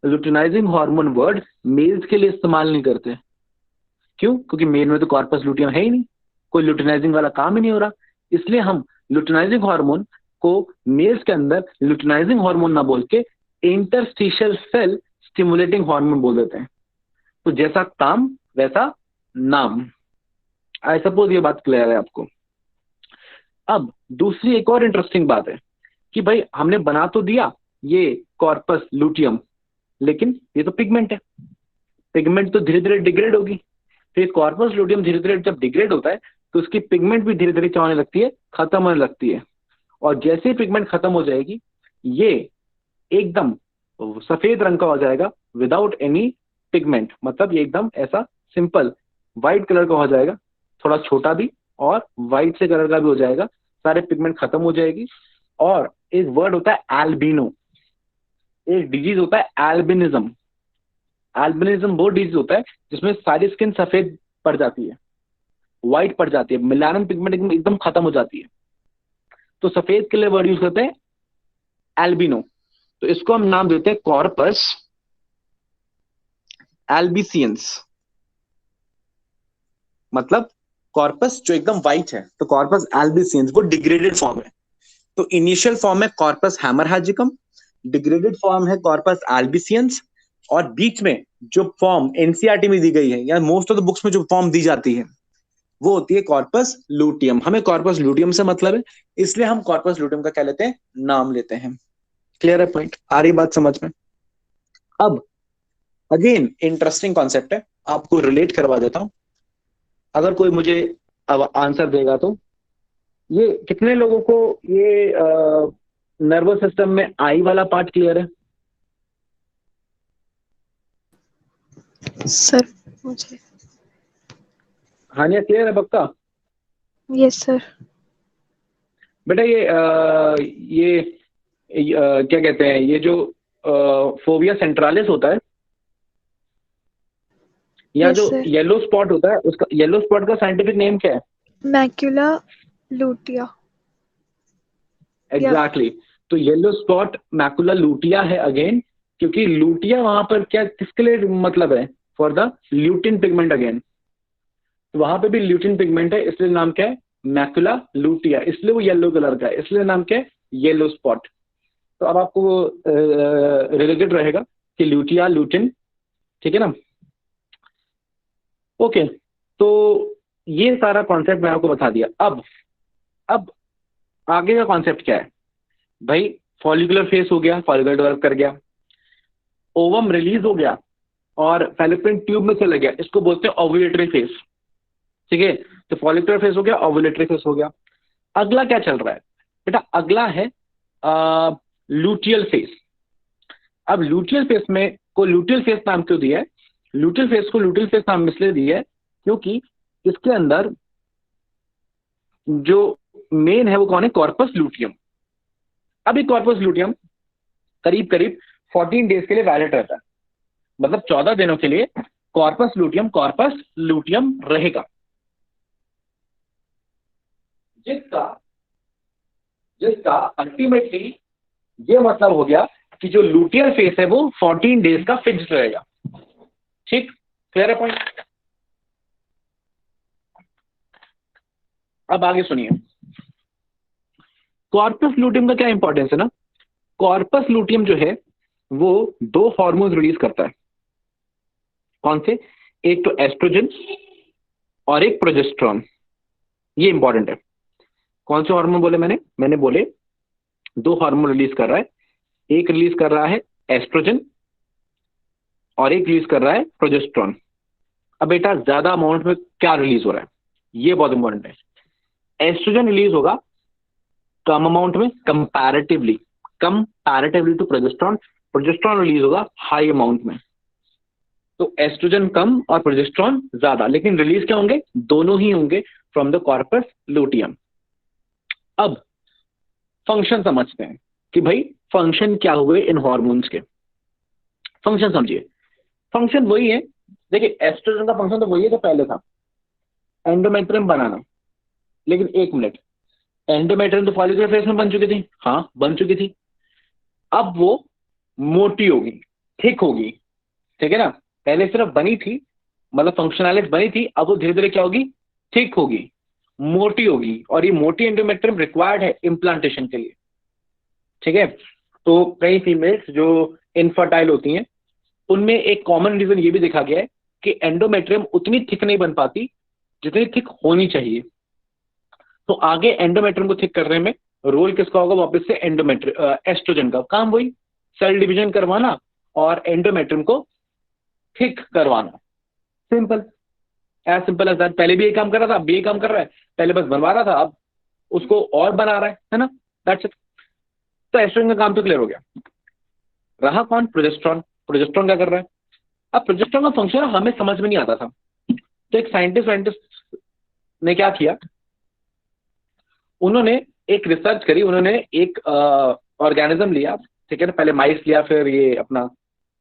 ल्यूटिनाइजिंग हार्मोन वर्ड मेल्स के लिए इस्तेमाल नहीं करते। क्यों? क्योंकि मेल में तो कॉर्पस लूटियम है ही नहीं, कोई ल्यूटिनाइजिंग वाला काम ही नहीं हो रहा। इसलिए हम ल्यूटिनाइजिंग हार्मोन को मेल्स के अंदर ल्यूटिनाइजिंग हार्मोन ना बोल के इंटरस्टिशियल सेल स्टिमुलेटिंग हार्मोन बोल देते हैं। तो जैसा काम वैसा नाम। आई सपोज ये बात क्लियर है आपको। अब दूसरी एक और इंटरेस्टिंग बात है कि भाई हमने बना तो दिया ये कॉर्पस लूटियम, लेकिन ये तो पिगमेंट है, पिगमेंट तो धीरे धीरे डिग्रेड होगी। फिर कॉर्पस लूटियम धीरे धीरे जब डिग्रेड होता है तो उसकी पिगमेंट भी धीरे धीरे क्या होने लगती है? खत्म होने लगती है। और जैसे ही पिगमेंट खत्म हो जाएगी ये एकदम सफेद रंग का हो जाएगा विदाउट एनी पिगमेंट। मतलब ये एकदम ऐसा सिंपल व्हाइट कलर का हो जाएगा, थोड़ा छोटा भी और व्हाइट से कलर का भी हो जाएगा, सारे पिगमेंट खत्म हो जाएगी। और एक वर्ड होता है एल्बिनो, एक डिजीज होता है एल्बिनिज्म। एल्बिनिज्म वो डिजीज होता है जिसमें सारी स्किन सफेद पड़ जाती है, व्हाइट पड़ जाती है, मेलानिन पिगमेंट एकदम खत्म हो जाती है। तो सफेद के लिए वर्ड यूज करते हैं एल्बिनो। तो इसको हम नाम देते हैं कॉर्पस एल्बिसियंस। मतलब कॉर्पस जो एकदम व्हाइट है तो कॉर्पस एल्बिसियंस वो डिग्रेडेड फॉर्म है। तो इनिशियल फॉर्म है कॉर्पस हैमरहैजिकम, डिग्रेडेड फॉर्म है कॉर्पस एल्बिसियंस, और बीच में जो फॉर्म एनसीईआरटी में दी गई है या मोस्ट ऑफ द बुक्स में जो फॉर्म दी जाती है वो होती है कॉर्पस लूटियम। हमें कॉर्पस लूटियम से मतलब है, इसलिए हम कॉर्पस लूटियम का क्या लेते हैं? नाम लेते हैं। क्लियर है पॉइंट? आ रही बात समझ में? अब अगेन इंटरेस्टिंग कॉन्सेप्ट है, आपको रिलेट करवा देता हूं। अगर कोई मुझे अब आंसर देगा तो ये कितने लोगों को ये नर्वस सिस्टम में आई वाला पार्ट क्लियर है? सर मुझे हानिया क्लियर है पक्का? Yes sir. बेटा ये क्या कहते हैं, ये जो फोबिया सेंट्रालिस होता है या Yes, जो sir. येलो स्पॉट होता है, उसका येलो स्पॉट का साइंटिफिक नेम क्या है? मैक्यूला लूटिया। एग्जैक्टली तो येलो स्पॉट मैकुला लूटिया है अगेन, क्योंकि लूटिया वहां पर क्या किसके लिए मतलब है? For the lutein pigment again. तो वहां पे भी ल्यूटिन पिगमेंट है, इसलिए नाम क्या है? मैकुला लूटिया। इसलिए वो येलो कलर का है, इसलिए नाम क्या है? Yellow spot. तो अब आपको रिलेटेड रहेगा कि लूटिया लूटिन, ठीक है ना? ओके, तो ये सारा कॉन्सेप्ट मैं आपको बता दिया। अब आगे का कॉन्सेप्ट क्या है भाई? फॉलिकुलर फेस हो गया, फॉलिकुलर डेवलप कर गया, ओवम रिलीज हो गया और फैलोपियन ट्यूब में चला गया, इसको बोलते हैं ओव्यूलेटरी फेस। ठीक है, तो फॉलिकुलर फेस हो गया, ओव्यूलेटरी फेस हो गया। अगला क्या चल रहा है बेटा? अगला है लूटियल फेस। अब लूटियल फेस में को लूटियल फेस नाम क्यों दिया है? लूटियल फेस को लूटियल फेस नाम इसलिए दिया है क्योंकि इसके अंदर जो मेन है वो कौन है? Corpus luteum. अब ये कॉर्पस लूटियम करीब करीब 14 डेज के लिए वैलिड रहता है, मतलब 14 दिनों के लिए कॉर्पस लूटियम रहेगा, जिसका अल्टीमेटली ये मतलब हो गया कि जो लूटियल फेस है वो 14 डेज का फिक्स्ड रहेगा। ठीक, क्लियर है पॉइंट? अब आगे सुनिए, कॉर्पस लूटियम का क्या इंपॉर्टेंस है ना? कॉर्पस लूटियम जो है वो 2 हार्मोन रिलीज करता है। कौन से? एक तो एस्ट्रोजन और एक प्रोजेस्टेरॉन। ये इंपॉर्टेंट है। कौन से हार्मोन बोले मैंने बोले 2 हार्मोन रिलीज कर रहा है, एक रिलीज कर रहा है एस्ट्रोजन और एक रिलीज कर रहा है प्रोजेस्टेरॉन। अब बेटा ज्यादा अमाउंट में क्या रिलीज हो रहा है, ये बहुत इंपॉर्टेंट है। एस्ट्रोजन रिलीज होगा कम अमाउंट में comparatively to progesterone, progesterone release होगा हाई अमाउंट में। तो एस्ट्रोजन कम और प्रोजेस्टेरॉन ज्यादा, लेकिन रिलीज क्या होंगे, दोनों ही होंगे फ्रॉम द कॉर्पस लूटियम। अब फंक्शन समझते हैं कि भाई फंक्शन क्या हुए इन हॉर्मोन्स के। फंक्शन समझिए, फंक्शन वही है, देखिए एस्ट्रोजन का फंक्शन तो वही है जो पहले था, एंडोमेट्रियम बनाना। लेकिन एक मिनट, एंडोमेट्रियम तो फॉलिकुलर फेज में बन चुकी थी, हाँ बन चुकी थी। अब वो मोटी होगी, थिक होगी, ठीक है ना। पहले सिर्फ बनी थी, मतलब फंक्शनैलिटी बनी थी, अब वो धीरे धीरे क्या होगी, थिक होगी, मोटी होगी। और ये मोटी एंडोमेट्रियम रिक्वायर्ड है इम्प्लांटेशन के लिए, ठीक है। तो कई फीमेल्स जो इनफर्टाइल होती हैं उनमें एक कॉमन रीजन ये भी देखा गया है कि एंडोमेट्रियम उतनी थिक नहीं बन पाती जितनी थिक होनी चाहिए। तो आगे एंडोमेट्रियम को थिक करने में रोल किसका होगा, वापस से एस्ट्रोजन का। काम वही, सेल डिवीजन करवाना और एंडोमेट्रियम को थिक करवाना। Simple, as simple as that. पहले भी ये काम कर रहा था, अब भी ये काम कर रहा है। पहले बस बनवा रहा था, अब उसको और बना रहा है ना, दैट्स इट। तो एस्ट्रोजन का काम तो क्लियर हो गया। रहा कौन, प्रोजेस्टेरॉन। प्रोजेस्टेरॉन क्या कर रहा है, अब प्रोजेस्टेरॉन का फंक्शन हमें समझ में नहीं आता था। तो एक साइंटिस्ट ने क्या किया, उन्होंने एक रिसर्च करी। उन्होंने एक ऑर्गेनिज्म लिया, ठीक है ना। पहले माइस लिया, फिर ये अपना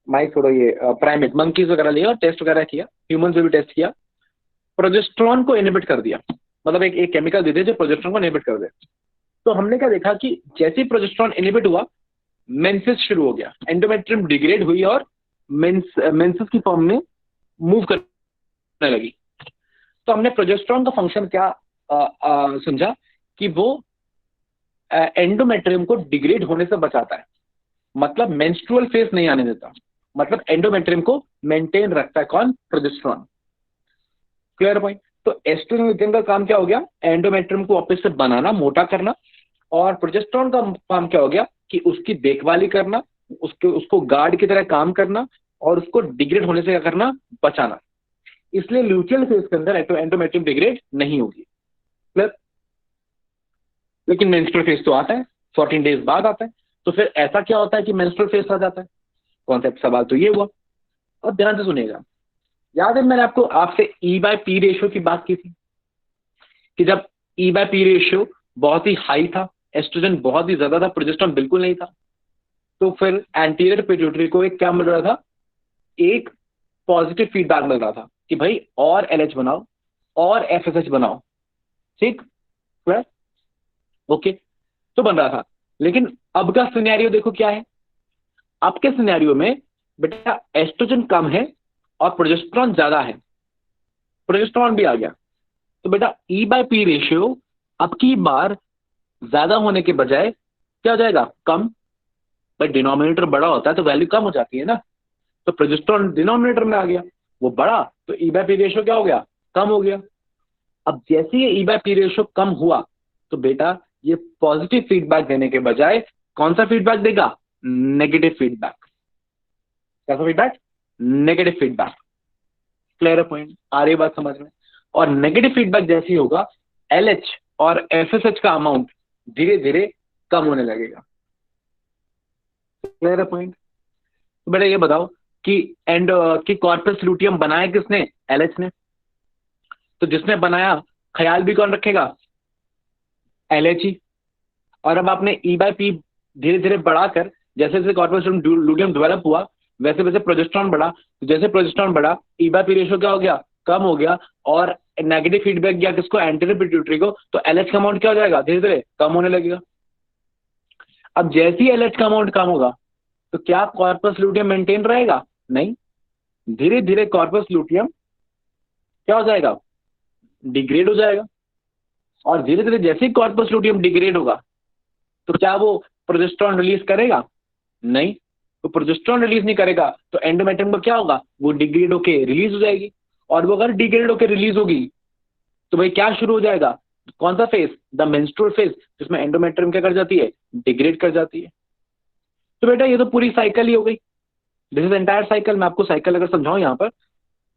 माइस छोड़ो, ये प्राइमेट मंकीज वगैरह लिया और टेस्ट वगैरह किया, ह्यूमंस में भी टेस्ट किया। प्रोजेस्टेरॉन को इनहिबिट कर दिया, मतलब एक केमिकल दे दिया जो प्रोजेस्टेरॉन को इनहिबिट कर दे। तो हमने क्या देखा कि जैसे ही प्रोजेस्टेरॉन इनहिबिट हुआ, मेंसेस शुरू हो गया, एंडोमेट्रियम डिग्रेड हुई और मेंसेस की फॉर्म में मूव करने लगी। तो हमने प्रोजेस्टेरॉन का फंक्शन क्या समझा कि वो एंडोमेट्रियम को डिग्रेड होने से बचाता है, मतलब मेंस्ट्रुअल फेज नहीं आने देता, मतलब एंडोमेट्रियम को मेंटेन रखता है कौन, प्रोजेस्टेरॉन। Clear point. तो एस्ट्रोजन का काम क्या हो गया, एंडोमेट्रियम को वापस से बनाना, मोटा करना। और प्रोजेस्टेरॉन का काम क्या हो गया कि उसकी देखभाली करना, उसको गार्ड की तरह काम करना और उसको डिग्रेड होने से क्या करना, बचाना। इसलिए ल्यूटियल फेज के अंदर एंडोमेट्रियम डिग्रेड नहीं होगी। क्लियर। लेकिन मेंस्ट्रुअल फेज तो आता है, 14 डेज बाद आता है। तो फिर ऐसा क्या होता है कि मेंस्ट्रुअल फेज आ जाता है, कॉन्सेप्ट सवाल तो ये हुआ। और ध्यान से सुनिएगा, याद है मैंने आपसे E/P रेशियो की बात की थी कि जब E/P रेशियो बहुत ही हाई था, एस्ट्रोजन बहुत ही ज्यादा था, प्रोजेस्टेरॉन बिल्कुल नहीं था, तो फिर एंटीरियर पिट्यूटरी को एक क्या मिल रहा था, एक पॉजिटिव फीडबैक मिल रहा था कि भाई और LH बनाओ और FSH बनाओ, ठीक है, ओके। तो बन रहा था। लेकिन अब का सिनेरियो देखो क्या है। अब के सिनेरियो में बेटा एस्ट्रोजन कम है और प्रोजेस्टेरॉन ज्यादा है, प्रोजेस्टेरॉन भी आ गया। तो बेटा E/P रेशियो अब की बार ज्यादा होने के बजाय क्या हो जाएगा, कम। भाई डिनोमिनेटर बड़ा होता है तो वैल्यू कम हो जाती है ना। तो प्रोजेस्टेरॉन डिनोमिनेटर में आ गया, वो बड़ा, तो E/P रेशियो क्या हो गया, कम हो गया। अब जैसे ही E/P रेशियो कम हुआ तो बेटा ये पॉजिटिव फीडबैक देने के बजाय कौन सा फीडबैक देगा, नेगेटिव फीडबैक। कैसा feedback, negative feedback. Clear point, आ रही बात समझ में। और नेगेटिव फीडबैक जैसे ही होगा, LH और FSH का अमाउंट धीरे धीरे कम होने लगेगा। Clear point. तो बेटा ये बताओ कि कॉर्पस लूटियम बनाया किसने, LH ने। तो जिसने बनाया ख्याल भी कौन रखेगा, LH ही। और अब आपने E/P धीरे धीरे बढ़ाकर, जैसे जैसे कॉर्पस लूटियम डेवलप हुआ वैसे वैसे प्रोजेस्टेरॉन बढ़ा। जैसे प्रोजेस्टेरॉन बढ़ा, E/P रेशियो क्या हो गया, कम हो गया। और नेगेटिव फीडबैक गया किसको, एंटीरियर पिट्यूटरी को। तो LH का अमाउंट क्या हो जाएगा, धीरे धीरे कम होने लगेगा। अब जैसे ही LH का अमाउंट कम होगा तो क्या कॉर्पस लूटियम मेंटेन रहेगा, नहीं। धीरे धीरे कॉर्पस लूटियम क्या हो जाएगा, डिग्रेड हो जाएगा। और धीरे धीरे जैसे ही कॉर्पस लूटियम डिग्रेड होगा तो क्या वो प्रोजेस्टेरॉन रिलीज करेगा, नहीं। तो प्रोजेस्टेरॉन रिलीज नहीं करेगा तो एंडोमेट्रियम का क्या होगा, वो डिग्रेड होके रिलीज हो जाएगी। और वो अगर डिग्रेड होके रिलीज होगी तो भाई क्या शुरू हो जाएगा, कौन सा फेज, द मेंस्ट्रुअल फेज, जिसमें एंडोमेट्रियम क्या कर जाती है, डिग्रेड कर जाती है। तो बेटा ये तो पूरी साइकिल ही हो गई, दिस इज एंटायर साइकिल। मैं आपको साइकिल अगर समझाऊं यहाँ पर,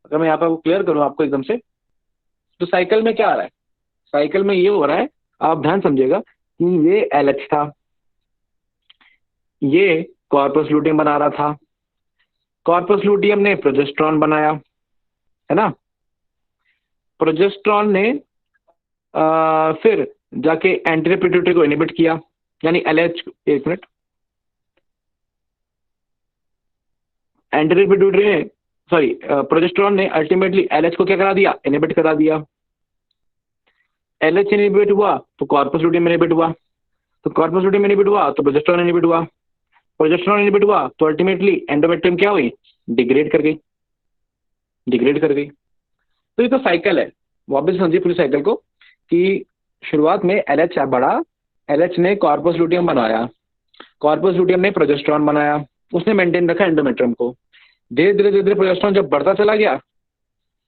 अगर मैं यहाँ पर क्लियर करूँ आपको एकदम से, तो साइकिल में क्या आ रहा है, साइकिल में ये हो रहा है, आप ध्यान समझिएगा कि ये LH था, ये कॉर्पस लूटियम बना रहा था, कॉर्पस लूटियम ने प्रोजेस्टेरॉन बनाया, है ना, प्रोजेस्टेरॉन ने फिर जाके एंटीरियर पिट्यूटरी को इनहिबिट किया, यानी LH, एक मिनट, एंटीरियर पिट्यूटरी ने, सॉरी, प्रोजेस्टेरॉन ने अल्टीमेटली LH को क्या करा दिया, इनहिबिट करा दिया। LH इनहिबिट हुआ तो कॉर्पस लूटियम इनहिबिट हुआ, तो कॉर्पस लूटियम इनहिबिट हुआ तो प्रोजेस्टेरॉन इनहिबिट हुआ, प्रोजेस्टेरॉन इनहिबिट हुआ तो अल्टीमेटली एंडोमेट्रियम क्या हुई, डिग्रेड कर गई, डिग्रेड कर गई। तो ये तो साइकिल है, वापस समझिए पूरी साइकिल को कि शुरुआत में LH बढ़ा, LH ने कॉर्पस लूटियम बनाया, कॉर्पस लूटियम ने प्रोजेस्टेरॉन बनाया, उसने मेंटेन रखा एंडोमेट्रियम को। धीरे धीरे धीरे धीरे प्रोजेस्टेरॉन जब बढ़ता चला गया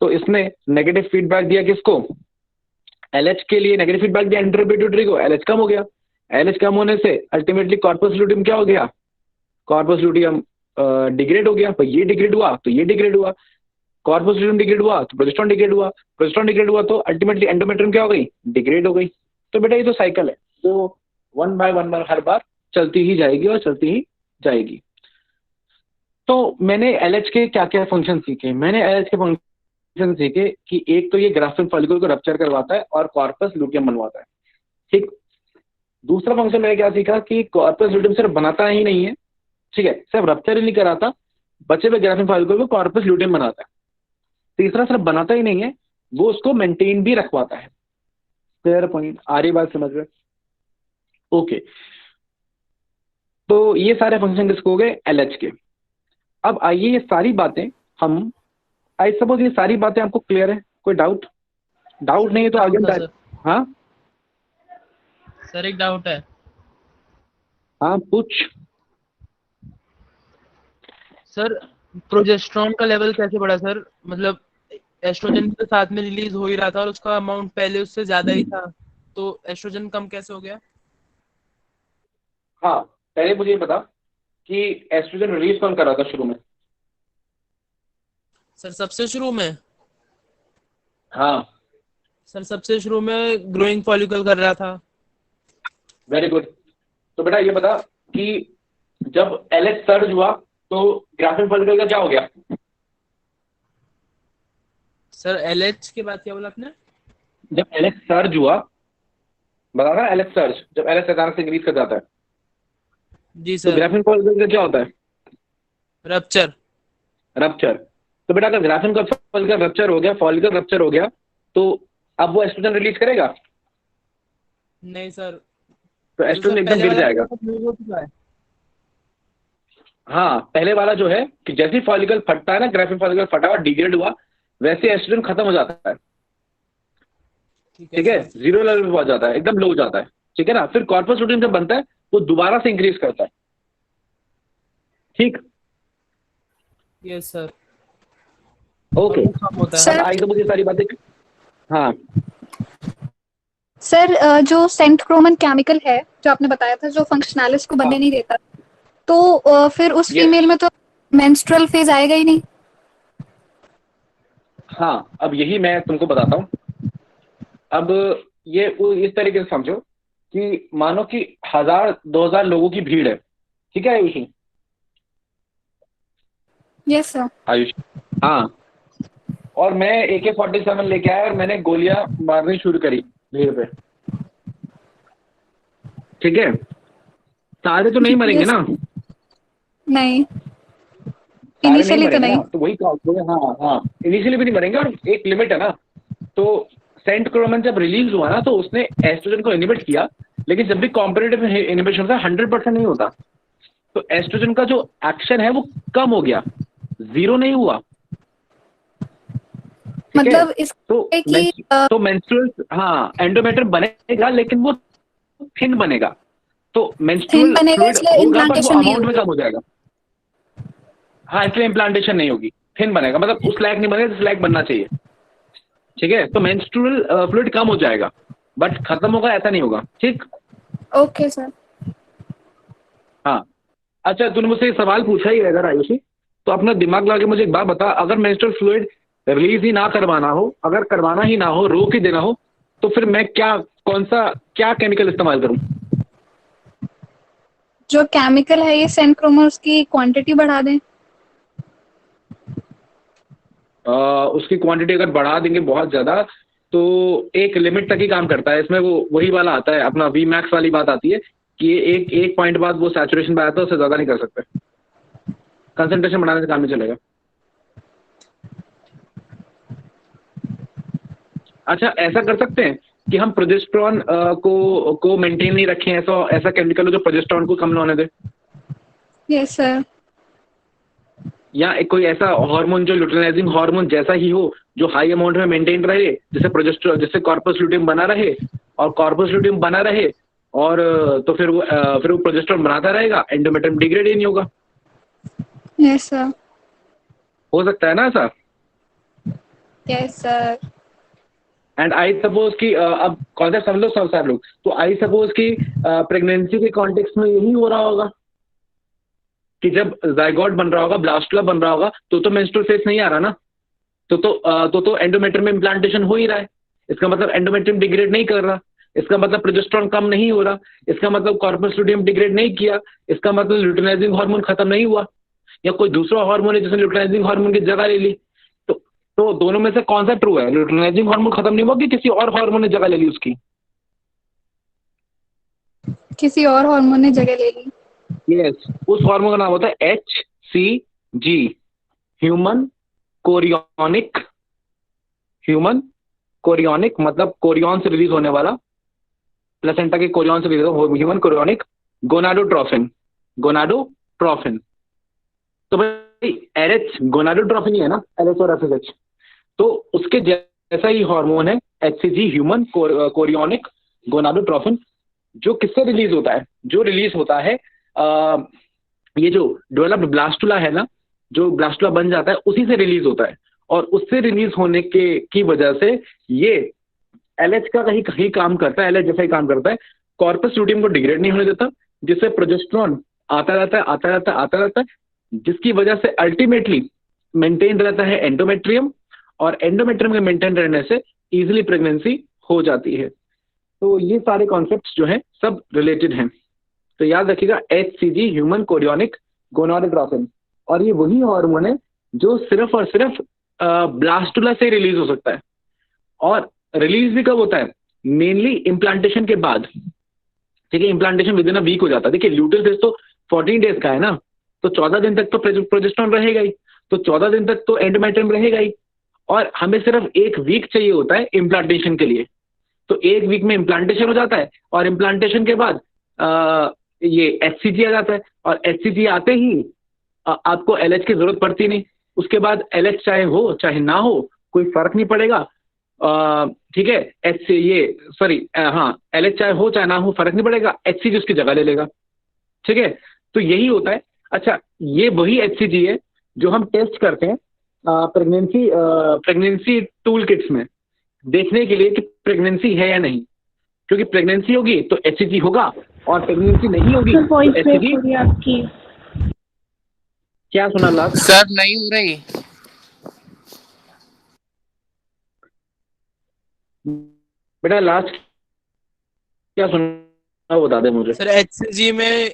तो इसने नेगेटिव फीडबैक दिया, किसको, LH के लिए नेगेटिव फीडबैक दिया एंटीरियर पिट्यूटरी को, LH कम हो गया, LH कम होने से अल्टीमेटली कॉर्पस लूटियम क्या हो गया, कॉर्पस लूटियम डिग्रेड हो गया, तो ये डिग्रेड हुआ तो ये डिग्रेड हुआ, कॉर्पस लूटियम डिग्रेड हुआ तो प्रोजेस्टेरॉन डिग्रेड हुआ, प्रोजेस्टेरॉन डिग्रेड हुआ तो अल्टीमेटली एंडोमेट्रियम क्या हो गई, डिग्रेड हो गई। तो बेटा ये तो साइकिल है, तो वन बाय वन हर बार चलती ही जाएगी और चलती ही जाएगी। तो मैंने LH के क्या क्या फंक्शन सीखे, मैंने LH के फंक्शन सीखे कि एक तो ये ग्राफिन फॉलिकल को रप्चर करवाता है और कॉर्पस लूटियम बनवाता है, ठीक। दूसरा फंक्शन मैंने क्या सीखा कि कॉर्पस लूटियम सिर्फ बनाता ही नहीं है, ठीक है, सिर्फ रप्चर ही नहीं कराता, बचे हुए ग्राफिन फॉलिकल को कॉर्पस लूटियम बनाता है। तीसरा, सिर्फ बनाता ही नहीं है, वो उसको मेंटेन भी रखवाता है। क्लियर पॉइंट, आ रही बात समझ में? ओके, तो ये सारे फंक्शन किसको हो गए, LH के। अब आइए ये सारी बातें हम, आई सपोज ये सारी बातें आपको क्लियर है, कोई डाउट नहीं है तो आगे सर, हाँ सर एक डाउट है। हाँ पूछ। सर प्रोजेस्टेरॉन का लेवल कैसे बढ़ा सर, मतलब एस्ट्रोजन के साथ में रिलीज हो ही रहा था और उसका अमाउंट पहले उससे ज्यादा ही था, तो एस्ट्रोजन कम कैसे हो गया? हाँ, पहले मुझे ये बता कि एस्ट्रोजन रिलीज कौन कर रहा था शुरू में? सर सबसे शुरू में? हाँ सर सबसे शुरू में ग्रोइंग फॉलिकल कर रहा था। Very good. तो बेटा ये बता कि जब LH सर्ज हुआ तो ग्राफिन फॉलिकल का क्या हो गया? सर LH के बाद क्या बोला आपने? जब LH सर्ज हुआ, बता रहा LH सर्ज, जब LH अचानक से इंक्रीज कर जाता है जी तो सर। ग्राफिन फॉलिकल का क्या होता है? रप्चर। रप्चर। तो बेटा अगर ग्राफिन फॉलिकल रप्चर हो गया, फॉलिकल रप्चर हो गया, तो अब वो एस्ट्रोजन रिलीज करेगा? नहीं सर। तो एस्ट्रोजन एकदम गिर जाएगा। हो चुका है। हाँ, पहले वाला जो है कि जैसे ही फॉलिकल फटता है ना, ग्राफिन फॉलिकल फटा और डिग्रेड हुआ, वैसे एस्ट्रोजन खत्म हो जाता है, ठीक है, जीरो लेवल पे पहुंच जाता है, एकदम लो हो जाता है, ठीक है ना। फिर कॉर्पस लूटियम जब बनता है वो दोबारा से इंक्रीज करता है, ठीक। Yes sir. Okay, sir I तो मुझे सारी बातें, हाँ सर जो सेंट क्रोमन केमिकल है जो आपने बताया था, जो फंक्शनैलिस को बनने नहीं देता, तो फिर उस Yes. फीमेल में तो मेंस्ट्रुअल फेज आएगा ही नहीं। हाँ, अब यही मैं तुमको बताता हूँ। अब ये वो इस तरीके से समझो कि मानो कि 1000-2000 लोगों की भीड़ है, ठीक है आयुषी? Yes sir. आयुष, हाँ, और मैं AK-47 लेके आया और मैंने गोलियां मारनी शुरू करी भीड़ पे, ठीक है। सारे तो नहीं मरेंगे ना, नहीं, सारे नहीं इनिशियली तो मरेंगे नहीं। ना, तो वही हाँ हाँ, इनिशियली भी नहीं मरेंगे और एक लिमिट है ना। तो सेंट क्रोमन जब रिलीज हुआ ना तो उसने एस्ट्रोजन को इनहिबिट किया, लेकिन जब भी कॉम्पिटिटिव इनहिबिशन होता है 100% नहीं होता, तो एस्ट्रोजन का जो एक्शन है वो कम हो गया, जीरो नहीं हुआ, मतलब इस तो मेंस्ट्रुअल, हाँ, एंडोमेट्रियम बनेगा लेकिन वो थिन बनेगा, तो मेंस्ट्रुअल बनेगा, फ्लूइड इसलिए होगा पर वो implantation नहीं अमाउंट में होगी। कम हो जाएगा। हाँ, इसलिए इम्प्लांटेशन नहीं होगी, थिन बनेगा, मतलब उस लायक नहीं बनेगा जिस लायक बनना चाहिए, ठीक है। तो मेंस्ट्रुअल फ्लूइड कम हो जाएगा बट खत्म होगा ऐसा नहीं होगा, ठीक। Okay sir. हाँ, अच्छा, तूने मुझसे ये सवाल पूछा ही है अगर आयुषी, तो अपना दिमाग लगा के मुझे एक बात बता, अगर मेंस्ट्रुअल फ्लूइड रिलीज ही ना करवाना हो, अगर करवाना ही ना हो, रोक ही देना हो, तो फिर मैं क्या केमिकल इस्तेमाल करूं? जो केमिकल है ये सेंट्रोमा, उसकी क्वांटिटी बढ़ा दें। उसकी क्वांटिटी अगर बढ़ा देंगे बहुत ज़्यादा, तो एक लिमिट तक ही काम करता है। इसमें वो वही वाला आता है, अपना वी मैक्स वाली बात आती है कि ये एक पॉइंट बाद वो सैचुरेशन पे आता है, उससे ज़्यादा नहीं कर सकते। कंसंट्रेशन बढ़ाने से काम नहीं चलेगा। अच्छा, ऐसा कर सकते हैं कि हम प्रोजेस्टेरॉन को मेंटेन नहीं रखें, ऐसा केमिकल हो जो प्रोजेस्टेरॉन को कम ना होने दे, यस सर। या कोई ऐसा हार्मोन जो ल्यूटिनाइजिंग हार्मोन जैसा ही हो, जो हाई अमाउंट में मेंटेन रहे, जिससे कॉर्पस ल्यूटियम बना रहे, और कॉर्पस ल्यूटियम बना रहे और तो फिर वो प्रोजेस्टेरॉन बनाता रहेगा, एंडोमेट्रियम डिग्रेड ही नहीं होगा। Yes sir. हो सकता है ना ऐसा? Yes sir. And I suppose कि अब कॉन्सेप्ट समझ लो सब सारे लोग, तो आई सपोज कि प्रेगनेंसी के कॉन्टेक्स्ट में यही हो रहा होगा कि जब जाइगोट बन रहा होगा, ब्लास्टुला बन रहा होगा, तो मेंस्ट्रुअल फेज नहीं आ रहा ना, तो एंडोमेट्रियम में इम्प्लांटेशन हो ही रहा है। इसका मतलब एंडोमेट्रियम डिग्रेड नहीं कर रहा, इसका मतलब प्रोजेस्टेरॉन कम नहीं हो रहा, इसका मतलब कॉर्पस ल्यूटियम डिग्रेड नहीं किया, इसका मतलब ल्यूटिनाइजिंग हार्मोन खत्म नहीं हुआ, या कोई दूसरा हार्मोन है जिसने ल्यूटिनाइजिंग हार्मोन की जगह ले ली। तो दोनों में से कौन सा ट्रू है? ल्यूटिनाइजिंग हार्मोन खत्म नहीं हुआ कि किसी और हार्मोन ने जगह ले ली उसकी? किसी और हार्मोन ने जगह ले ली। यस, उस हार्मोन का नाम होता है HCG, ह्यूमन कोरियोनिक, मतलब कोरियन से रिलीज होने वाला, प्लेसेंटा के कोरियन से रिलीज ह्यूमन कोरियोनिक गोनाडोट्रोफिन। तो भाई RH गोनाडोट्रोफिन ही है ना, LH और FSH, तो उसके जैसा ही हार्मोन है HCG, ह्यूमन कोरियोनिक गोनाडोट्रोफिन, जो किससे रिलीज होता है? जो रिलीज होता है ये जो डेवलप्ड ब्लास्टुला है ना, जो ब्लास्टुला बन जाता है उसी से रिलीज होता है, और उससे रिलीज होने की वजह से ये LH का कहीं काम करता है, LH जैसा ही काम करता है, कॉर्पस ल्यूटियम को डिग्रेड नहीं होने देता, जिससे प्रोजेस्टेरॉन आता रहता है, जिसकी वजह से अल्टीमेटली मेंटेन रहता है एंडोमेट्रियम, और एंडोमेट्रियम के मेंटेन रहने से इजीली प्रेगनेंसी हो जाती है। तो ये सारे कॉन्सेप्ट्स जो हैं सब रिलेटेड हैं, तो याद रखिएगा HCG, ह्यूमन कोरियोनिक गोनाडोट्रोफिन, और ये वही हार्मोन है जो सिर्फ और सिर्फ ब्लास्टुला से रिलीज हो सकता है, और रिलीज भी कब होता है? मेनली इम्प्लांटेशन के बाद। ठीक है, implantation within a week हो जाता है। देखिए ल्यूटेल फेज तो 14 डेज का है ना, तो 14 दिन तक तो प्रोजेस्टेरॉन रहेगा ही, तो 14 दिन तक तो एंडोमेट्रियम रहेगा ही, और हमें सिर्फ 1 वीक चाहिए होता है इम्प्लांटेशन के लिए। तो 1 वीक में इम्प्लांटेशन हो जाता है, और इम्प्लांटेशन के बाद ये HCG आ जाता है, और HCG आते ही आपको LH की जरूरत पड़ती नहीं। उसके बाद LH चाहे हो चाहे ना हो कोई फर्क नहीं पड़ेगा। ठीक है, LH चाहे हो चाहे ना हो फर्क नहीं पड़ेगा, HCG उसकी जगह ले लेगा। ठीक है, तो यही होता है। अच्छा, ये वही HCG है जो हम टेस्ट करते हैं प्रेगनेंसी टूल किट्स में, देखने के लिए कि प्रेगनेंसी है या नहीं, क्योंकि प्रेगनेंसी होगी तो HCG होगा, और प्रेगनेंसी नहीं होगी तो HCG। आपकी क्या सुना लास्ट? सर नहीं हो रही। बेटा लास्ट क्या सुना बता दे मुझे। सर HCG में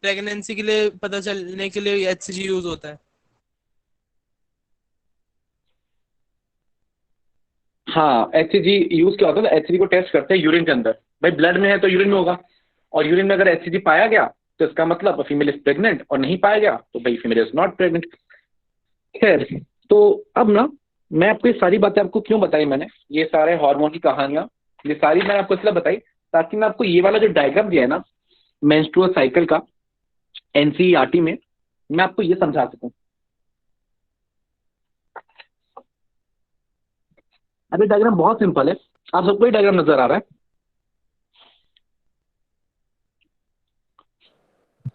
प्रेगनेंसी के लिए पता चलने के लिए HCG यूज होता है। हाँ, HCG यूज क्या होता है? HCG को टेस्ट करते हैं यूरिन के अंदर। भाई ब्लड में है तो यूरिन में होगा, और यूरिन में अगर HCG पाया गया तो इसका मतलब फीमेल इज प्रेग्नेंट, और नहीं पाया गया तो भाई फीमेल इज नॉट प्रेग्नेंट। खैर, तो अब ना मैं आपको ये सारी बातें आपको क्यों बताई मैंने, ये सारे हार्मोन की कहानियां, ये सारी मैंने आपको इसलिए बताई ताकि मैं आपको ये वाला जो डायग्राम दिया है ना मेंस्ट्रुअल साइकिल का NCERT में, मैं आपको ये समझा सकूं। अभी डायग्राम बहुत सिंपल है, आप सबको ये डायग्राम नजर आ रहा है?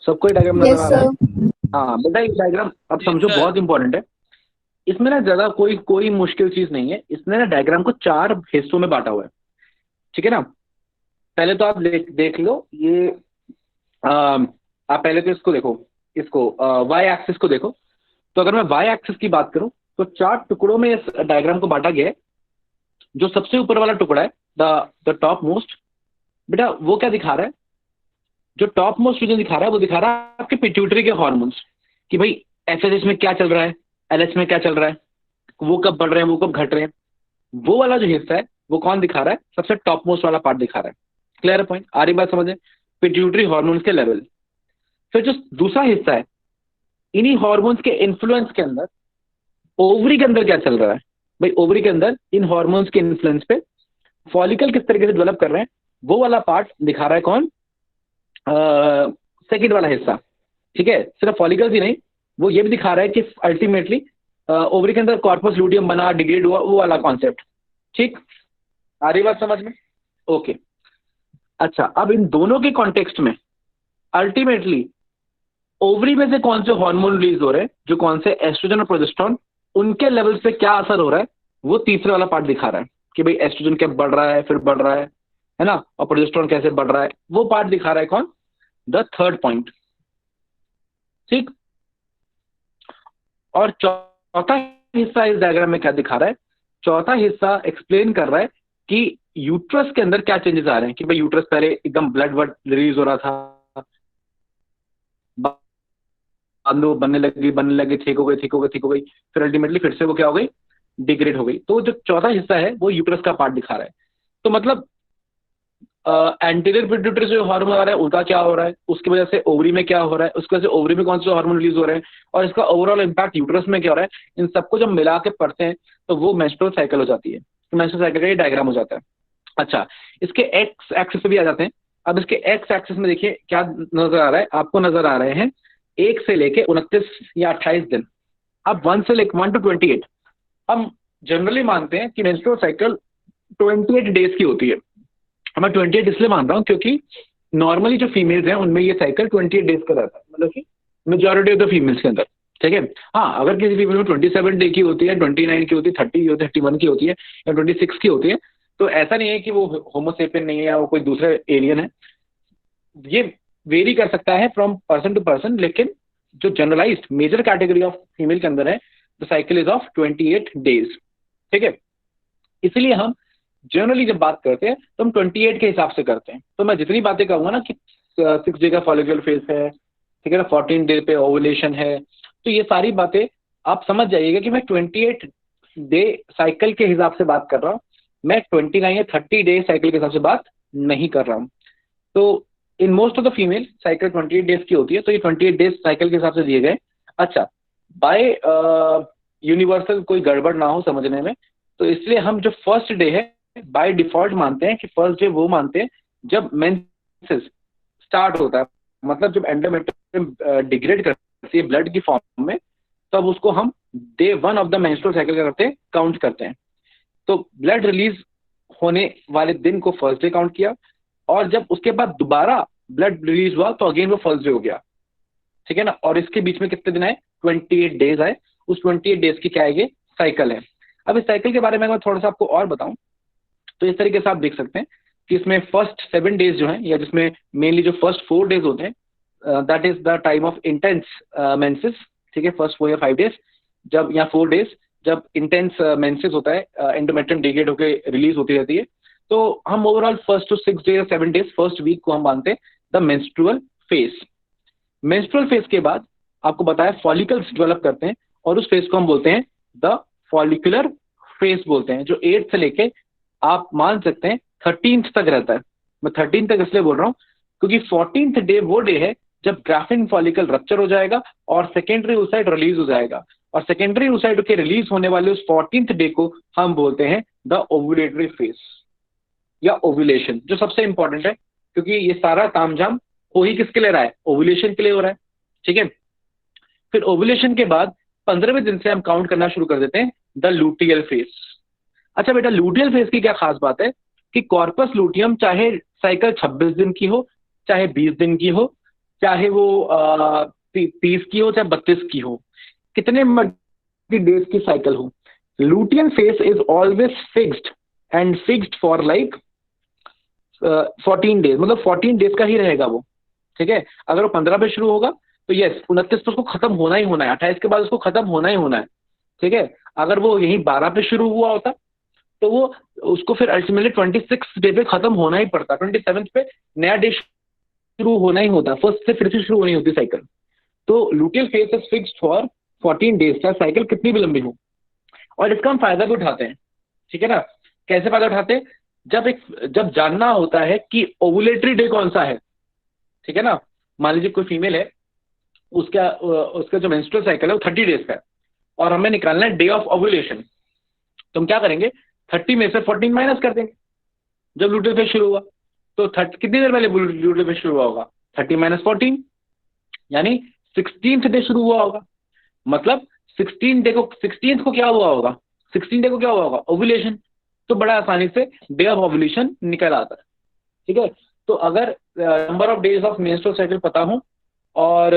सबको ये डायग्राम नजर आ रहा है? हाँ बेटा, ये डायग्राम अब समझो बहुत इंपॉर्टेंट है। इसमें ना ज्यादा कोई मुश्किल चीज नहीं है। इसने ना डायग्राम को 4 हिस्सों में बांटा हुआ है। ठीक है ना, पहले तो आप देख लो ये आप पहले तो इसको देखो, इसको वाई एक्सिस को देखो। तो अगर मैं वाई एक्सिस की बात करूं तो 4 टुकड़ों में इस डायग्राम को बांटा गया है। जो सबसे ऊपर वाला टुकड़ा है द टॉप मोस्ट, बेटा वो क्या दिखा रहा है? जो टॉप मोस्ट रीजन दिखा रहा है वो दिखा रहा है आपके पिट्यूटरी के हार्मोन्स कि भाई एफएसएच में क्या चल रहा है, एलएच में क्या चल रहा है, वो कब बढ़ रहे हैं, वो कब घट रहे हैं। वो वाला जो हिस्सा है वो कौन दिखा रहा है? सबसे टॉप मोस्ट वाला पार्ट दिखा रहा है। Clear point? आ रही बात समझे? पिट्यूटरी हार्मोन्स के लेवल। फिर जो दूसरा हिस्सा है, इन्हीं हार्मोन्स के इन्फ्लुएंस के अंदर ओवरी के अंदर क्या चल रहा है? भाई ओवरी के अंदर इन हार्मोन्स के इन्फ्लुएंस पे फॉलिकल किस तरीके से डेवलप कर रहे हैं, वो वाला पार्ट दिखा रहा है कौन? सेकंड वाला हिस्सा। ठीक है, सिर्फ फॉलिकल्स ही नहीं, वो ये भी दिखा रहा है कि अल्टीमेटली ओवरी के अंदर कॉर्पस लूटियम बना, डिग्रेड हुआ, वो वाला कॉन्सेप्ट। ठीक, आ रही बात समझ में? ओके। अच्छा, अब इन दोनों के कॉन्टेक्स्ट में अल्टीमेटली ओवरी में से कौन से हार्मोन रिलीज हो रहे हैं, जो कौन से एस्ट्रोजन और प्रोजेस्टेरोन, उनके लेवल पे क्या असर हो रहा है, वो तीसरे वाला पार्ट दिखा रहा है कि भाई एस्ट्रोजन क्या बढ़ रहा है, फिर बढ़ रहा है ना, और प्रोजेस्टेरोन कैसे बढ़ रहा है, वो पार्ट दिखा रहा है कौन? The third point. ठीक, और चौथा हिस्सा इस डायग्राम में क्या दिखा रहा है? चौथा हिस्सा एक्सप्लेन कर रहा है कि यूट्रस के अंदर क्या चेंजेस आ रहे हैं कि भाई यूट्रस पहले एकदम ब्लड वर्ड रिलीज हो रहा था, बनने लगी, ठीक हो गई, फिर अल्टीमेटली फिर से वो क्या हो गई? डिग्रेड हो गई। तो जो चौथा हिस्सा है वो यूट्रस का पार्ट दिखा रहा है। तो मतलब एंटीरियर पिट्यूटरी जो हार्मोन आ रहा है उनका क्या हो रहा है, उसकी वजह से ओवरी में क्या हो रहा है, उसकी वजह से ओवरी में कौन से हार्मोन रिलीज हो रहे हैं, और इसका ओवरऑल इम्पैक्ट यूट्रस में क्या हो रहा है, इन सबको जब मिला के पढ़ते हैं तो वो मेंस्ट्रुअल साइकिल हो जाती है। तो मेंस्ट्रुअल साइकिल का ये डायग्राम हो जाता है। अच्छा, इसके एक्स एक्सिस पे भी आ जाते हैं। अब इसके एक्स एक्सिस में देखिए क्या नजर आ रहा है आपको? नजर आ रहे हैं 1 से लेके 29 या 28 दिन। अब 1 से लेके 1 to 28 हम जनरली मानते हैं कि मेंस्ट्रुअल साइकिल 28 डेज की होती है। मैं 28 इसलिए मान रहा हूँ क्योंकि नॉर्मली जो फीमेल्स हैं उनमें ये साइकिल 28 डेज का रहता है, मतलब कि मेजॉरिटी ऑफ द फीमेल्स के अंदर। ठीक है, हाँ अगर किसी फीमेल में 27 डे की होती है, 29 की होती है, 30 की होती है, 31 की होती है या 26 की होती है, तो ऐसा नहीं है कि वो होमोसेपियन नहीं है या वो कोई दूसरे एलियन है। ये वेरी कर सकता है फ्रॉम पर्सन टू पर्सन, लेकिन जो generalised major category of female के अंदर है the cycle is of 28 days. ठीक है, इसलिए हम जनरली जब बात करते हैं तो हम 28 के हिसाब से करते हैं। तो मैं जितनी बातें कहूँगा ना कि 6 डे का फॉलिकुलर फेज है, ठीक है ना, 14 डे पे ओवुलेशन है, तो ये सारी बातें आप समझ जाइएगा कि मैं 28 डे साइकिल के हिसाब से बात कर रहा हूँ, मैं 29 या 30 डे साइकिल के हिसाब से बात नहीं कर रहा हूँ। तो in most of the female cycle 28 days की होती है, तो ये 28 डेज साइकिल के हिसाब से दिए गए। अच्छा, बाय यूनिवर्सल कोई गड़बड़ ना हो समझने में, तो इसलिए हम जो फर्स्ट डे है बाय डिफॉल्ट मानते हैं कि फर्स्ट डे वो मानते हैं जब मेंसेस स्टार्ट होता है, मतलब जब एंडोमेट्रियम डिग्रेड करती है ब्लड की फॉर्म में, तब उसको हम day 1 of the menstrual cycle करते हैं, काउंट करते हैं। तो ब्लड रिलीज होने वाले दिन को फर्स्ट डे काउंट किया, और जब उसके बाद दोबारा ब्लड रिलीज हुआ तो अगेन वो फर्स्ट डे हो गया। ठीक है ना, और इसके बीच में कितने दिन आए? 28 डेज आए। उस 28 डेज की क्या है? साइकिल है। अब इस साइकिल के बारे में मैं थोड़ा सा आपको और बताऊं तो इस तरीके से आप देख सकते हैं कि इसमें फर्स्ट 7 डेज जो हैं, या जिसमें मेनली जो फर्स्ट 4 डेज होते हैं, that is the time of intense menses. ठीक है, फर्स्ट 4 या 5 डेज जब, या 4 डेज जब इंटेंस मेंसेस होता है, एंडोमेट्रियम डिग्रेड होकर रिलीज होती रहती है, तो हम overall first to 6 days 7 days first week को हम मानते हैं the menstrual phase. Menstrual phase के बाद आपको बताया फॉलिकल्स डेवलप करते हैं, और उस फेज को हम बोलते हैं द फॉलिकुलर फेज बोलते हैं, जो 8 से लेके आप मान सकते हैं 13th तक रहता है। मैं 13 तक इसलिए बोल रहा हूँ क्योंकि 14th डे वो डे है जब ग्राफिन फॉलिकल रप्चर हो जाएगा और सेकेंडरी oocyte रिलीज हो जाएगा, और सेकेंडरी oocyte के रिलीज होने वाले उस 14th डे को हम बोलते हैं द ओव्यूलेटरी फेज या ओव्यूलेशन, जो सबसे इंपॉर्टेंट है क्योंकि ये सारा तामझाम हो ही किसके लिए रहा है? ओव्यूलेशन के लिए हो रहा है। ठीक है, फिर ओव्यूलेशन के बाद 15वें दिन से हम काउंट करना शुरू कर देते हैं द लूटियल फेज। अच्छा बेटा, लूटियल फेज की क्या खास बात है कि कॉर्पस लूटियम चाहे साइकिल 26 दिन की हो, चाहे 20 दिन की हो, चाहे वो 30 की हो, चाहे 32 की हो, कितने डेज की साइकिल हो, luteal phase is always fixed and fixed for like 14 days, मतलब 14 डेज का ही रहेगा वो। ठीक है, अगर वो 15 पे शुरू होगा तो यस 29 पे उसको खत्म होना ही होना है, 28 के बाद उसको खत्म होना ही होना है, ठीक है। अगर वो यही 12 पे शुरू हुआ होता तो वो उसको फिर अल्टीमेटली 26 डे पे खत्म होना ही पड़ता, 27 पे नया डे शुरू होना ही होता, फर्स्ट से फिर से शुरू होनी होती साइकिल। तो luteal phase is fixed for 14 days, चाहे साइकिल कितनी भी लंबी हो। और इसका हम फायदा भी उठाते हैं, ठीक है ना। कैसे फायदा उठाते हैं? जब जानना होता है कि ओवुलेटरी डे कौन सा है, ठीक है ना। मान लीजिए कोई फीमेल है, उसका जो मेंस्ट्रुअल साइकिल है वो 30 डेज का है और हमें निकालना है डे ऑफ ओवुलेशन। तो हम क्या करेंगे, 30 में से 14 माइनस कर देंगे। जब लुटियल फेज शुरू हुआ तो कितनी देर पहले लुटियल फेज शुरू हुआ होगा? 30 माइनस 14 यानी 16th डे शुरू हुआ होगा। मतलब 16th को क्या हुआ होगा? 16 डे को क्या हुआ होगा? ओवुलेशन। तो बड़ा आसानी से डे ऑफ ओवुलेशन निकल आता है, ठीक है। तो अगर number of days of menstrual cycle पता हो और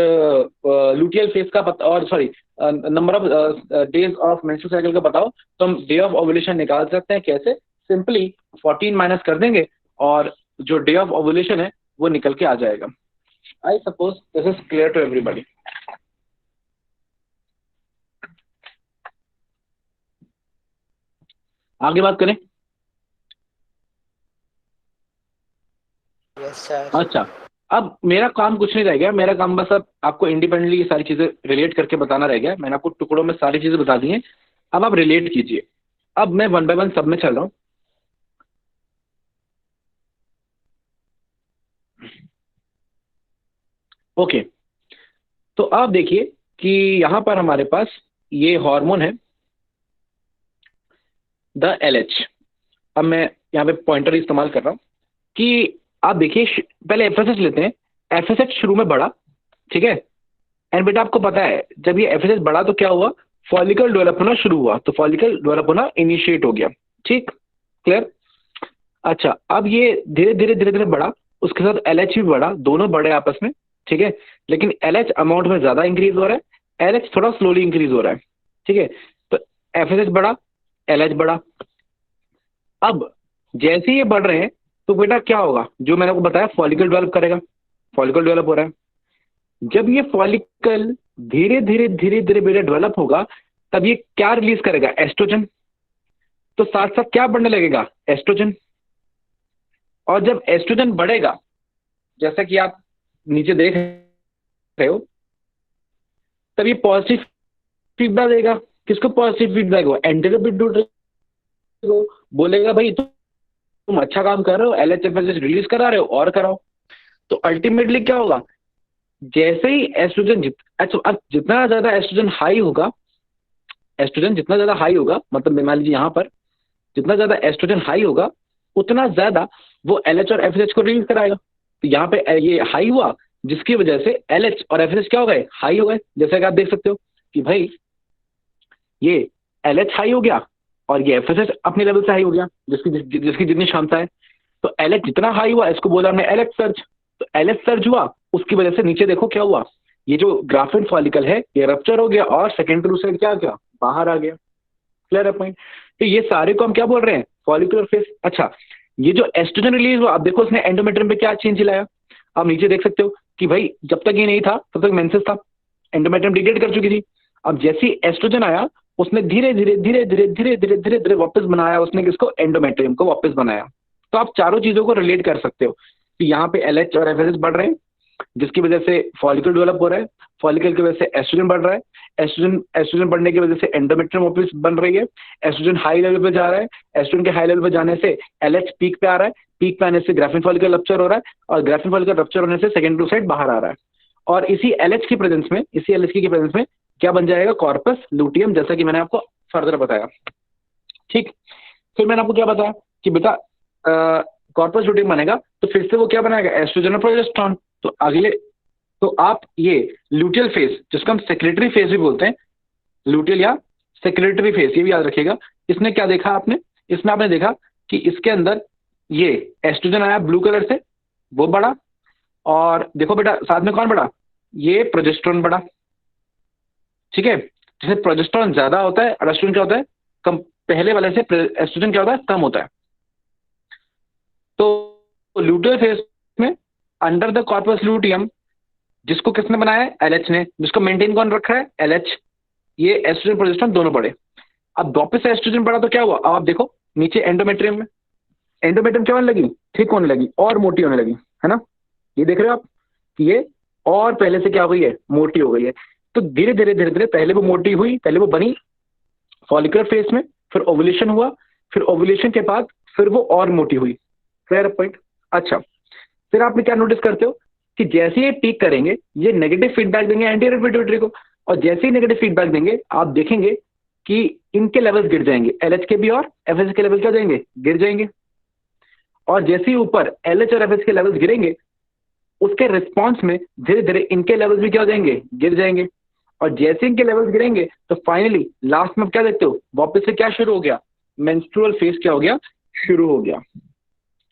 लुटियल फेज का पता, और sorry number of days of menstrual cycle का पता हो, तो हम डे ऑफ ओवुलेशन निकाल सकते हैं। कैसे? सिंपली 14 माइनस कर देंगे और जो डे ऑफ ओवुलेशन है वो निकल के आ जाएगा। I suppose this is clear to everybody. आगे बात करें। Yes sir. अच्छा, अब मेरा काम कुछ नहीं रह गया, मेरा काम बस अब आपको इंडिपेंडेंटली ये सारी चीजें रिलेट करके बताना रह गया। मैंने आपको टुकड़ों में सारी चीजें बता दी हैं, अब आप रिलेट कीजिए। अब मैं 1 बाय 1 सब में चल रहा हूँ। ओके, तो आप देखिए कि यहां पर हमारे पास ये हार्मोन है द LH। अब मैं यहाँ पे पॉइंटर इस्तेमाल कर रहा हूँ कि आप देखिए, पहले FSH लेते हैं। FSH शुरू में बढ़ा, ठीक है। एंड बेटा आपको पता है जब ये FSH बढ़ा तो क्या हुआ? फॉलिकल डेवलप होना शुरू हुआ, तो फॉलिकल डेवलप होना इनिशिएट हो गया, ठीक, क्लियर। अच्छा, अब ये धीरे धीरे धीरे धीरे बढ़ा, उसके साथ LH भी बढ़ा, दोनों बढ़े आपस में, ठीक है। लेकिन LH अमाउंट में ज्यादा इंक्रीज हो रहा है, LH थोड़ा स्लोली इंक्रीज हो रहा है, ठीक है। तो FSH बढ़ा, LH बढ़ा। अब जैसे ये बढ़ रहे हैं तो बेटा क्या होगा? जो मैंने आपको बताया, फॉलिकल डेवलप करेगा, फॉलिकल डेवलप हो रहा है। जब ये फॉलिकल धीरे धीरे धीरे धीरे बेटा डेवलप होगा, तब ये क्या रिलीज करेगा? एस्ट्रोजन। तो साथ साथ क्या बढ़ने लगेगा? एस्ट्रोजन। और जब एस्ट्रोजन बढ़ेगा, जैसा कि आप नीचे देख रहे हो, तब ये पॉजिटिव फीडबैक देगा। किसको पॉजिटिव फीडबैक हो? एंटेरियर पिट्यूटरी को। बोलेगा भाई तुम अच्छा काम कर रहे हो, LH-FSH रिलीज करा रहे हो और कराओ। तो अल्टीमेटली क्या होगा? जैसे ही एस्ट्रोजन अब जितना ज्यादा एस्ट्रोजन हाई होगा, एस्ट्रोजन जितना ज्यादा हाई होगा, मतलब मान लीजिए यहाँ पर जितना ज्यादा एस्ट्रोजन हाई होगा उतना ज्यादा वो LH और FSH को रिलीज कराएगा। तो यहाँ पे ये हाई हुआ, जिसकी वजह से LH और FSH क्या हो गए? हाई हो गए। जैसे कि आप देख सकते हो कि भाई ये LH हाई हो गया और ये FSH अपने लेवल से हाई हो गया, जिसकी जितनी क्षमता है। तो LH जितना हाई हुआ, इसको बोला हमने LH सर्ज। तो LH सर्ज हुआ, उसकी वजह से नीचे देखो क्या हुआ, ये जो ग्राफिन फॉलिकल है ये रप्चर हो गया और सेकेंडरी साइड क्या गया? बाहर आ गया। क्लियर है पॉइंट? तो ये सारे को हम क्या बोल रहे हैं? Follicular phase. अच्छा, ये जो एस्ट्रोजन रिलीज हुआ, आप देखो इसने एंडोमेट्रियम पे क्या चेंज लाया। आप नीचे देख सकते हो कि भाई जब तक ये नहीं था तब तक मेंसेस था, एंडोमेट्रियम डिग्रेड कर चुकी थी। अब जैसे ही एस्ट्रोजन आया, उसने धीरे धीरे धीरे धीरे धीरे धीरे धीरे धीरे वापस बनाया, उसने किसको? एंडोमेट्रियम को वापस बनाया। तो आप चारों चीजों को रिलेट कर सकते हो कि यहाँ पे LH और FSH बढ़ रहे हैं, जिसकी वजह से फॉलिकल डेवलप हो रहा है, फॉलिकल की वजह से एस्ट्रोजन बढ़ रहा है, एस्ट्रोजन बढ़ने की वजह से एंडोमेट्रियम वापस बन रही है, एस्ट्रोजन हाई लेवल पे जा रहा है, एस्ट्रोजन के हाई लेवल पे जाने से LH पीक पे आ रहा है, पीक पे आने से ग्राफिन फॉलिकल रप्चर हो रहा है और ग्राफिन फॉलिकल रप्चर होने से सेकेंडरी साइड बाहर आ रहा है। और इसी LH की प्रेजेंस में क्या बन जाएगा? कॉर्पस लुटियम, जैसा कि मैंने आपको फर्दर बताया, ठीक। फिर मैंने आपको क्या बताया कि बेटा कॉर्पस लुटियम बनेगा तो फिर से वो क्या बनाएगा? एस्ट्रोजन और प्रोजेस्टेरॉन। तो अगले, तो आप ये लुटियल फेज, जिसको हम सेक्रेटरी फेज भी बोलते हैं, लुटियल या सेक्रेटरी फेज, ये भी याद रखिएगा। इसने क्या देखा आपने? इसमें आपने देखा कि इसके अंदर ये एस्ट्रोजन आया ब्लू कलर से, वो बढ़ा, और देखो बेटा साथ में कौन बढ़ा? ये प्रोजेस्टेरॉन बढ़ा, ठीक है। जैसे प्रोजेस्टेरॉन ज्यादा होता है और एस्ट्रोजन क्या होता है? कम। पहले वाले से एस्ट्रोजन क्या होता है? कम होता है। तो लुटियल फेज में अंडर द कॉर्पस लुटियम जिसको किसने बनाया है? LH ने। जिसको मेंटेन कौन रखा है? LH। ये एस्ट्रोजन प्रोजेस्टेरोन दोनों बढ़े। अब वापस से एस्ट्रोजन बढ़ा तो क्या हुआ? अब आप देखो नीचे एंडोमेट्रियम में, एंडोमेट्रियम क्या होने लगी? थिक होने लगी और मोटी होने लगी, है ना? ये देख रहे हो आप कि ये और पहले से क्या हो गई है? मोटी हो गई है। तो धीरे धीरे धीरे धीरे पहले वो मोटी हुई, पहले वो बनी फॉलिकुलर फेज में, फिर ओवुलेशन हुआ, फिर ओवुलेशन के बाद फिर वो और मोटी हुई। Clear point? अच्छा, फिर आपने क्या नोटिस करते हो कि जैसे ये पीक करेंगे ये नेगेटिव फीडबैक देंगे एंटीरियर पिट्यूटरी को, और जैसे ही नेगेटिव फीडबैक देंगे आप देखेंगे कि इनके लेवल्स गिर जाएंगे, LH के भी और FH के लेवल क्या जाएंगे? गिर जाएंगे। और जैसे ही ऊपर LH और FH के लेवल्स गिरेंगे उसके रिस्पॉन्स में धीरे धीरे इनके लेवल्स भी क्या हो जाएंगे? गिर जाएंगे। और जैसे इनके लेवल्स गिरेंगे तो फाइनली लास्ट में क्या देखते हो? वापस से क्या शुरू हो गया? मेंस्ट्रुअल फेज क्या हो गया? शुरू हो गया।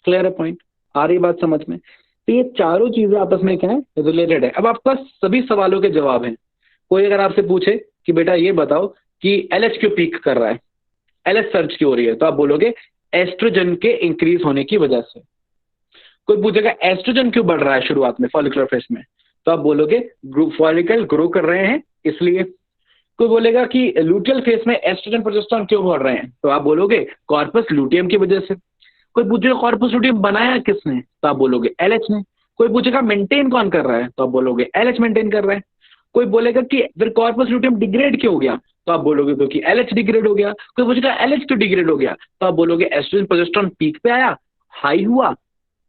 क्लियर है पॉइंट? आ रही बात समझ में? तो ये चारों चीजें आपस में क्या है? रिलेटेड है। अब आपका सभी सवालों के जवाब हैं। कोई अगर आपसे पूछे कि बेटा ये बताओ कि LH क्यों पीक कर रहा है, LH सर्च क्यों हो रही है, तो आप बोलोगे एस्ट्रोजन के इंक्रीज होने की वजह से। कोई पूछेगा एस्ट्रोजन क्यों बढ़ रहा है शुरुआत में फॉलिकुलर फेज में, तो आप बोलोगे फॉलिकल ग्रो कर रहे हैं इसलिए। कोई बोलेगा कि लुटियल फेज में एस्ट्रोजन प्रोजेस्टेरोन क्यों बढ़ रहे हैं, तो आप बोलोगे कॉर्पस लुटियम की वजह से। कोई पूछेगा कॉर्पस लुटियम बनाया किसने, तो आप बोलोगे LH ने। कोई पूछेगा मेंटेन कौन कर रहा है, तो आप बोलोगे LH मेंटेन कर रहा है। कोई बोलेगा कि फिर कॉर्पस लुटियम डिग्रेड क्यों हो गया, तो आप बोलोगे क्योंकि LH डिग्रेड हो गया। कोई पूछेगा LH क्यों डिग्रेड हो गया, तो आप बोलोगे एस्ट्रोजन प्रोजेस्टेरोन पीक पे आया, हाई हुआ,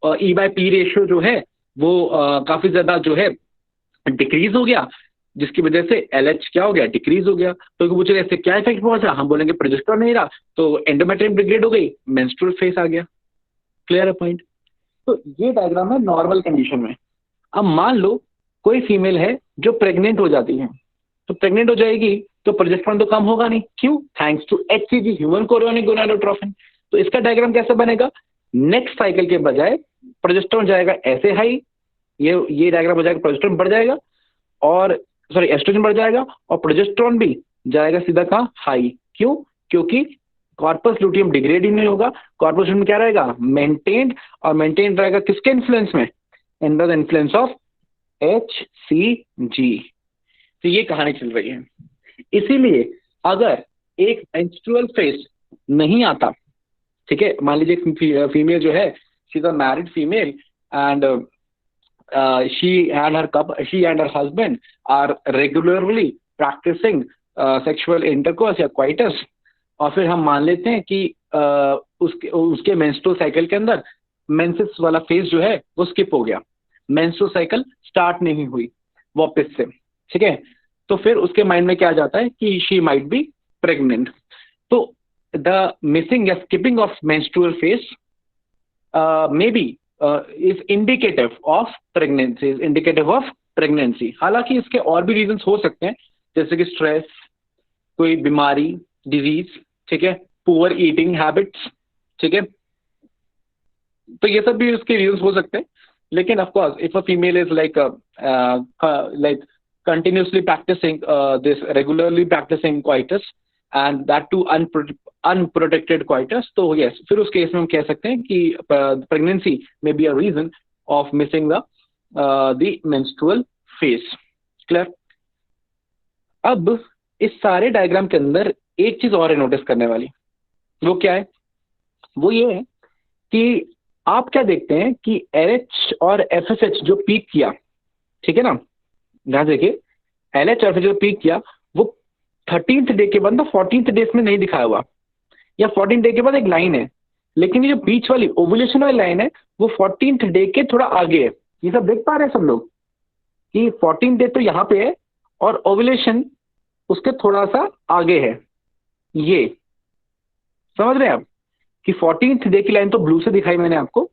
और E/P रेशियो जो है वो काफी ज्यादा जो है डिक्रीज हो गया, जिसकी वजह से LH क्या हो गया? डिक्रीज हो गया। तो पूछेगा इससे क्या इफेक्ट पहुंचा, हम बोलेंगे प्रोजेस्टेरोन नहीं रहा, तो एंडोमेट्रियम डिग्रेड हो गई, मेंस्ट्रुअल फेज आ गया। क्लियर है पॉइंट? तो ये डायग्राम है नॉर्मल कंडीशन में। अब मान लो कोई फीमेल है जो प्रेग्नेंट हो जाती है, तो प्रेग्नेंट हो जाएगी तो प्रोजेस्टेरोन तो कम होगा नहीं, क्यों? Thanks to HCG, human chorionic gonadotrophin. तो इसका डायग्राम कैसे बनेगा? नेक्स्ट साइकिल के बजाय प्रोजेस्टेरोन जाएगा ऐसे हाई, ये डायग्राम हो जाएगा, प्रोजेस्टेरोन बढ़ जाएगा और सॉरी एस्ट्रोजन बढ़ जाएगा और प्रोजेस्टेरोन भी जाएगा सीधा कहाँ? हाई। क्यों? क्योंकि कॉर्पस लुटियम डिग्रेड ही नहीं होगा, कॉर्पस लुटियम क्या रहेगा? मेंटेन्ड, और मेंटेन्ड रहेगा किसके इन्फ्लुएंस में? Under the influence of HCG। तो ये कहानी चल रही है। इसीलिए अगर एक मेंस्ट्रुअल फेज नहीं आता, ठीक है, मान लीजिए फीमेल जो है she is a married female and she and her husband are regularly practicing sexual intercourse या coitus, और फिर हम मान लेते हैं कि उसके मेंस्ट्रुअल साइकिल के अंदर मेंसेस वाला फेज जो है वो स्किप हो गया, मेंस्ट्रुअल साइकिल स्टार्ट नहीं हुई वापस से, ठीक है, तो फिर उसके माइंड में क्या आ जाता है कि शी माइट बी प्रेग्नेंट। तो द मिसिंग या skipping of menstrual phase may be is indicative of pregnancy, is indicative of pregnancy। हालांकि इसके और भी रीजंस हो सकते हैं, जैसे कि स्ट्रेस, कोई बीमारी, डिजीज, ठीक है, पुअर ईटिंग हैबिट्स, ठीक है, तो ये सब भी उसके रीजंस हो सकते हैं। लेकिन of course if a female is like continuously practicing this regularly practicing coitus and that too unprotected coitus, तो yes, फिर उस केस में हम कह सकते हैं कि pregnancy may be a reason of missing the menstrual phase। clear? अब इस सारे डायग्राम के अंदर एक चीज और है नोटिस करने वाली, वो क्या है? वो ये है कि आप क्या देखते हैं कि LH और FSH जो पीक किया, ठीक है ना, ध्यान देखिए, LH और FSH जो पीक किया वो 13th डे के बाद 14th डे में नहीं दिखाया हुआ, या 14th डे के बाद एक लाइन है, लेकिन ये जो बीच वाली ओवुलेशन वाली लाइन है वो 14th डे के थोड़ा आगे है। ये सब देख पा रहे हैं सब लोग कि 14th डे तो यहाँ पे है और ओवुलेशन उसके थोड़ा सा आगे है, ये समझ रहे हैं आप कि 14th डे की लाइन तो ब्लू से दिखाई मैंने आपको।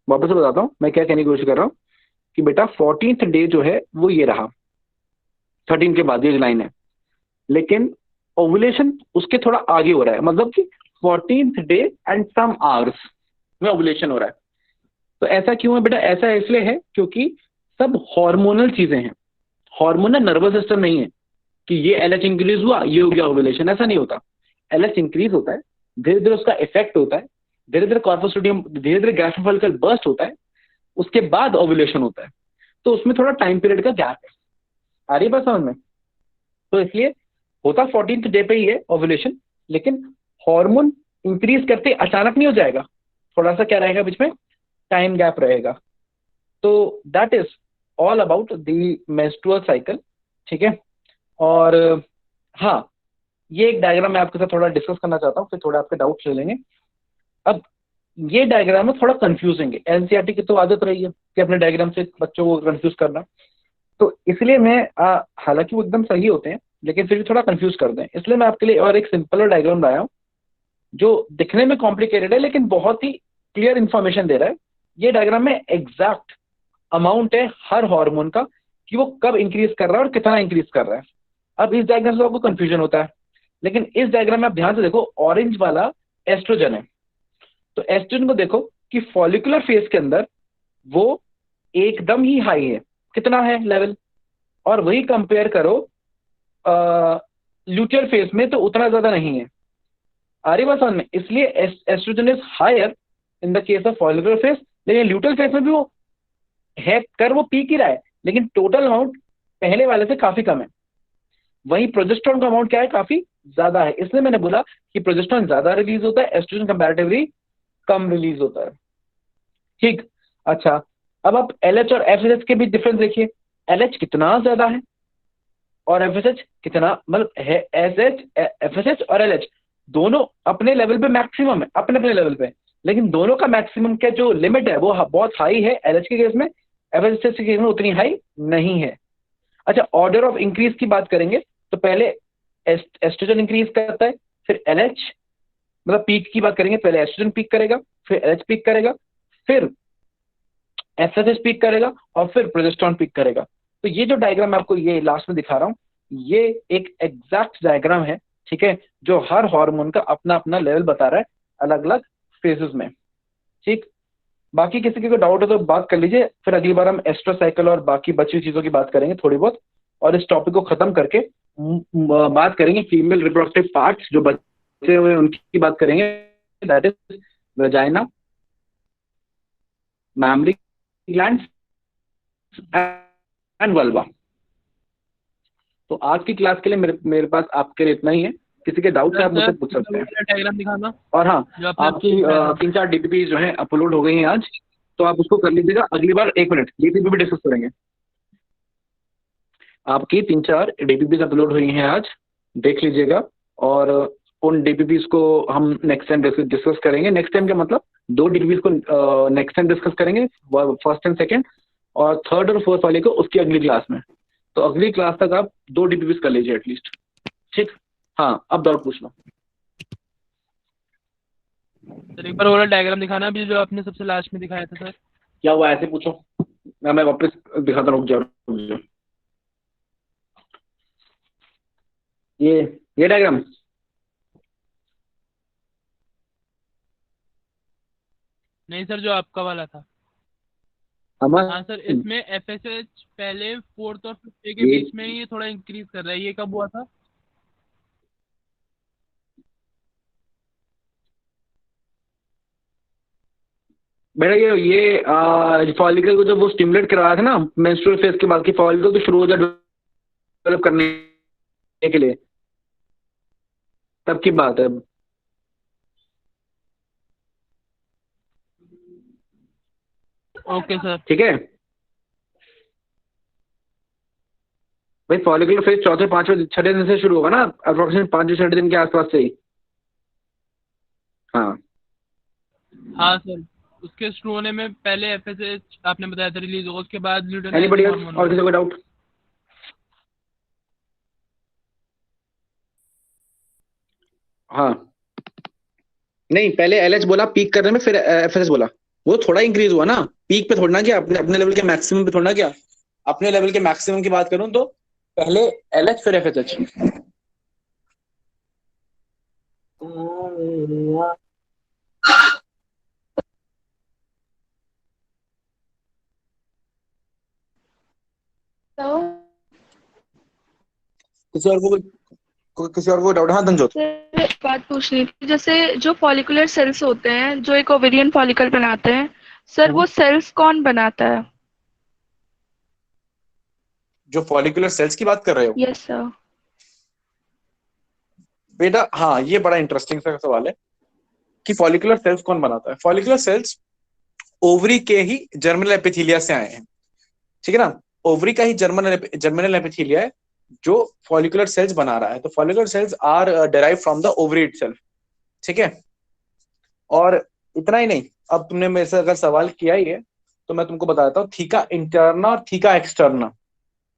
वापस से बताता हूँ मैं क्या कहने की कोशिश कर रहा हूँ कि बेटा 14th डे जो है वो ये रहा, 13 के बाद ये जो लाइन है, लेकिन ओवुलेशन उसके थोड़ा आगे हो रहा है, मतलब कि 14th day and some hours में ओवुलेशन हो रहा है। तो ऐसा क्यों है बेटा? ऐसा इसलिए है क्योंकि सब हार्मोनल चीजें हैं, हार्मोनल नर्वस सिस्टम नहीं है कि ये LH इंक्रीज हुआ ये हो गया ओवुलेशन, ऐसा नहीं होता। LH इंक्रीज होता है, धीरे धीरे उसका इफेक्ट होता है, धीरे धीरे कॉर्पस लुटियम, धीरे धीरे ग्राफिन फॉलिकल बर्स्ट होता है, उसके बाद ओवुलेशन होता है। तो उसमें थोड़ा टाइम पीरियड का गैप है। आ रही है बात समझ में? तो इसलिए होता 14th डे पे ही है ओव्यूलेशन, लेकिन हार्मोन इंक्रीज करते अचानक नहीं हो जाएगा, थोड़ा सा क्या रहेगा बीच में, टाइम गैप रहेगा। तो that is all about the menstrual cycle, ठीक है। और हाँ, ये एक डायग्राम मैं आपके साथ थोड़ा डिस्कस करना चाहता हूँ, फिर थोड़ा आपके डाउट्स ले लेंगे। अब ये डायग्राम में थोड़ा कंफ्यूजिंग है, एनसीईआरटी की तो आदत रही है कि अपने डायग्राम से बच्चों को कंफ्यूज करना, तो इसलिए मैं हालांकि वो एकदम सही होते हैं लेकिन फिर भी थोड़ा कंफ्यूज कर दें, इसलिए मैं आपके लिए और एक सिंपल डायग्राम लाया हूँ जो दिखने में कॉम्प्लिकेटेड है लेकिन बहुत ही क्लियर इंफॉर्मेशन दे रहा है। ये डायग्राम में एग्जैक्ट अमाउंट है हर हार्मोन का कि वो कब इंक्रीज कर रहा है और कितना इंक्रीज कर रहा है। अब इस डायग्राम से आपको कंफ्यूजन होता है, लेकिन इस डायग्राम में आप ध्यान से देखो, ऑरेंज वाला एस्ट्रोजन है। तो एस्ट्रोजन को देखो कि फॉलिकुलर फेज के अंदर वो एकदम ही हाई है, कितना है लेवल, और वही कंपेयर करो ल्यूटियर फेज में तो उतना ज्यादा नहीं है। आ रही बात समझ में? इसलिए estrogen is higher in the case of follicular phase, लेकिन ल्यूटियर फेज में भी वो है, कर वो पीक ही रहा है, लेकिन टोटल अमाउंट पहले वाले से काफी कम है। वहीं प्रोजेस्टेरोन का अमाउंट क्या है, काफी ज्यादा है, इसलिए मैंने बोला कि प्रोजेस्टेरोन ज्यादा रिलीज होता है, एस्ट्रोजन कंपैरेटिवली कम रिलीज होता है, ठीक। अच्छा, अब आप LH और FSH के बीच डिफरेंस देखिए, LH कितना ज्यादा है और FSH कितना, मतलब है FSH और LH दोनों अपने लेवल पे मैक्सिमम है, अपने अपने लेवल पे, लेकिन दोनों का मैक्सिमम का जो लिमिट है वो बहुत हाई है LH के केस में, FSH के केस में उतनी हाई नहीं है। अच्छा, ऑर्डर ऑफ इंक्रीज की बात करेंगे तो पहले एस्ट्रोजन इंक्रीज करता है, फिर LH, मतलब पीक की बात करेंगे, पहले एस्ट्रोजन पीक करेगा, फिर LH पीक करेगा, फिर FSH पीक करेगा और फिर प्रोजेस्टेरोन पीक करेगा। तो ये जो डायग्राम मैं आपको ये लास्ट में दिखा रहा हूँ, ये एक एग्जैक्ट डायग्राम है, ठीक है, जो हर हार्मोन का अपना अपना लेवल बता रहा है अलग अलग फेजेस में, ठीक। बाकी किसी को डाउट हो तो बात कर लीजिए, फिर अगली बार हम एस्ट्रोसाइकिल और बाकी बची चीजों की बात करेंगे थोड़ी बहुत, और इस टॉपिक को खत्म करके बात करेंगे फीमेल रिप्रोडक्टिव पार्ट्स जो बचे हुए हैं उनकी बात करेंगे, that is vagina, memory glands and vulva. तो आज की क्लास के लिए मेरे पास आपके लिए इतना ही है, किसी के डाउट है आप मुझसे पूछ सकते हैं। डायग्राम दिखाना। और हाँ, आपकी 3-4 DPP जो है अपलोड हो गई हैं आज, तो आप उसको कर लीजिएगा। अगली बार 1 मिनट DPP भी डिस्कस करेंगे। आपकी 3-4 DPPs अपलोड हुई हैं आज, देख लीजिएगा, और उन DPPs को हम नेक्स्ट टाइम डिस्कस करेंगे। नेक्स्ट टाइम क्या मतलब, 2 DPPs को नेक्स्ट टाइम डिस्कस करेंगे, फर्स्ट एंड सेकेंड, और थर्ड और फोर्थ वाले को उसकी अगली क्लास में। तो अगली क्लास तक आप 2 DPPs कर लीजिए एटलीस्ट, ठीक। हाँ, अब डाउट पूछ लो। सर एक बार और डायग्राम दिखाना अभी जो आपने सबसे लास्ट में दिखाया था सर। क्या हुआ, ऐसे पूछो, मैं वापस दिखाता हूँ, रुक जाओ। ये डायग्राम नहीं सर, जो आपका वाला था। हमारा, हाँ सर, इसमें FSH पहले 4th और 5th के बीच में ये थोड़ा इंक्रीज कर रहा है, ये कब हुआ था? बेटा ये फॉलिकल को जब वो स्टिमुलेट करा रहा था ना मेंस्ट्रुअल फेज के बाद की, फॉलिकल तो शुरू हो जाए डेवलप करने के लिए, तब की बात है। ओके सर, ठीक है भाई, फॉलिकुलर फेज 4थे 5वें 6ठे दिन से शुरू होगा ना, अप्रोक्सीमेट 5-6 दिन के आसपास से ही। हाँ हाँ सर, उसके शुरू होने में पहले FSH आपने बताया था रिलीज होगा, उसके बाद एनीबॉडी एल्स, और किसी को डाउट? हाँ नहीं, पहले LH बोला पीक करने में, फिर FSH बोला, वो थोड़ा इंक्रीज हुआ ना, पीक पे थोड़ा ना क्या, अपने लेवल के मैक्सिमम पे थोड़ा ना क्या। अपने लेवल के मैक्सिमम की बात करूं तो पहले LH फिर FSH। किसी और को डाउट? हाँ तंजोत, सर एक बात पूछनी थी, जैसे जो फॉलिकुलर सेल्स होते हैं जो एक ओवेरियन फॉलिकल बनाते हैं, सर वो सेल्स कौन बनाता है? जो फॉलिकुलर सेल्स की बात कर रहे हो? Yes sir. बेटा हाँ, ये बड़ा इंटरेस्टिंग सा सवाल है कि फॉलिकुलर सेल्स कौन बनाता है। फॉलिकुलर सेल्स ओवरी के ही जर्मिनल एपिथेलिया से आए हैं, ठीक है ना। ओवरी का ही जर्मिनल एपिथेलिया है जो फॉलिकुलर सेल्स बना रहा है। तो follicular cells are derive from the ovary itself, ठीक है। और इतना ही नहीं, अब तुमने मेरे से अगर सवाल किया ही है तो मैं तुमको बताता हूँ, थीका इंटरना और थीका एक्सटर्ना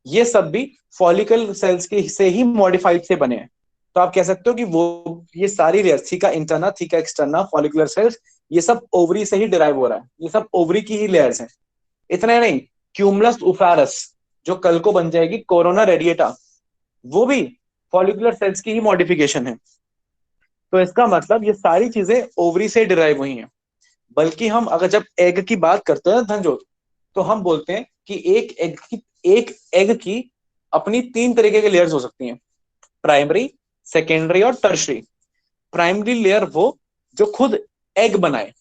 ये सब भी फॉलिकल सेल्स के से ही मॉडिफाइड से बने हैं। तो आप कह सकते हो कि वो ये सारी layers, theca interna, theca externa, follicular cells, ये सब ओवरी से ही डिराइव हो रहा है, ये सब ओवरी की ही लेयर्स हैं। इतना ही नहीं, क्यूमुलस उफारस जो कल को बन जाएगी कोरोना रेडिएटा, वो भी फॉलिकुलर सेल्स की ही मॉडिफिकेशन है। तो इसका मतलब ये सारी चीजें ओवरी से डिराइव हुई हैं। बल्कि हम अगर जब एग की बात करते हैं धनजोत, तो हम बोलते हैं कि एक एग की अपनी 3 तरीके के लेयर्स हो सकती हैं, प्राइमरी, सेकेंडरी और टर्शरी। प्राइमरी लेयर वो जो खुद एग बनाए,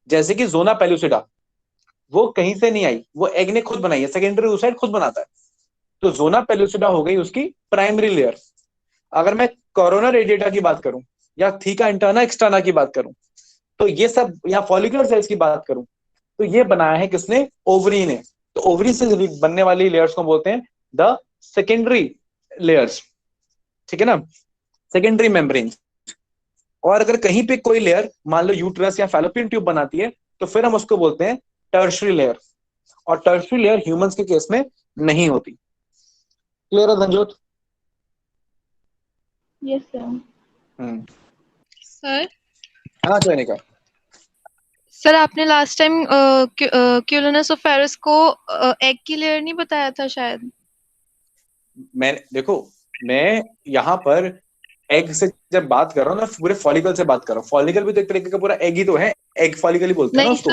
जैसे कि जोना पेलुसिडा, वो कहीं से नहीं आई, वो एग ने खुद बनाई है। सेकेंडरी oocyte खुद बनाता है। तो जोना पेलुसिडा हो गई उसकी प्राइमरी लेयर। अगर मैं कोरोना रेडिएटा की बात करूं या थीका इंटरना एक्सटर्ना की बात करूं, तो ये सब, या फॉलिकुलर सेल्स की बात करूं, तो ये बनाया है किसने? ओवरी ने। तो ओवरी से बनने वाली लेयर्स को बोलते हैं द सेकेंडरी लेयर्स, ठीक है ना, सेकेंडरी मेम्ब्रेन। और अगर कहीं पे कोई लेयर मान लो यूट्रस या फैलोपियन ट्यूब बनाती है, तो फिर हम उसको बोलते हैं टर्शरी लेयर। और टर्शरी लेयर ह्यूमंस के केस में नहीं होती। क्लियर है धनजोत? Yes sir. सर हाँ चयनिका। सर आपने लास्ट टाइम क्यूलोनस ओफेरस को एग की लेयर नहीं बताया था शायद? मैं यहाँ पर एग से जब बात कर रहा हूँ ना, पूरे फॉलिकल से बात कर रहा हूँ। फॉलिकल भी तो एक तरीके का पूरा एग ही तो है, एग फॉलिकल ही बोलते हैं ना नहीं उसको।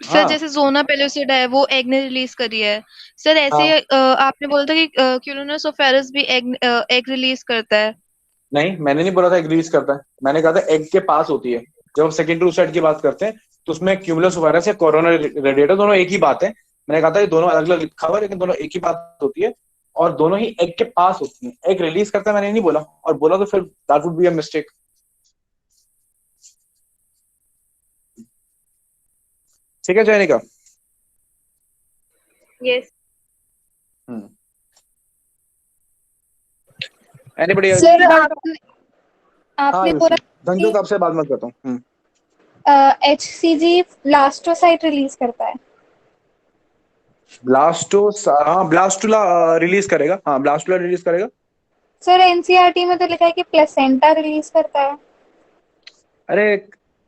सर हाँ जैसे जोना पेलुसिडा है वो एग ने रिलीज करी है सर, ऐसे हाँ। आपने बोला था कि क्यूलोनस ओफेरस भी एग रिलीज करता है। नहीं, मैंने नहीं बोला था एग रिलीज करता है, मैंने कहा था एग के पास होती है। जब हम सेकेंडरी oocyte की बात करते हैं तो उसमें क्यूमुलस ओवैरस या कोरोना रेडिएटा दोनों एक ही बात है। मैंने कहा था ये दोनों अलग अलग लिखा हुआ है, लेकिन दोनों एक ही बात होती है और दोनों ही एग के पास होती है। एग रिलीज करता है मैंने नहीं बोला, और बोला तो फिर that would be a mistake. ठीक है Jayanika? Yes anybody else? Sir आपने हाँ आपने बोला धनजोत, आपसे बात मत करता हूँ। HCG ब्लास्टोसाइट रिलीज करता है। ब्लास्टुला रिलीज करेगा। हाँ ब्लास्टुला रिलीज करेगा। सर NCERT में तो लिखा है कि प्लेसेंटा रिलीज करता है। अरे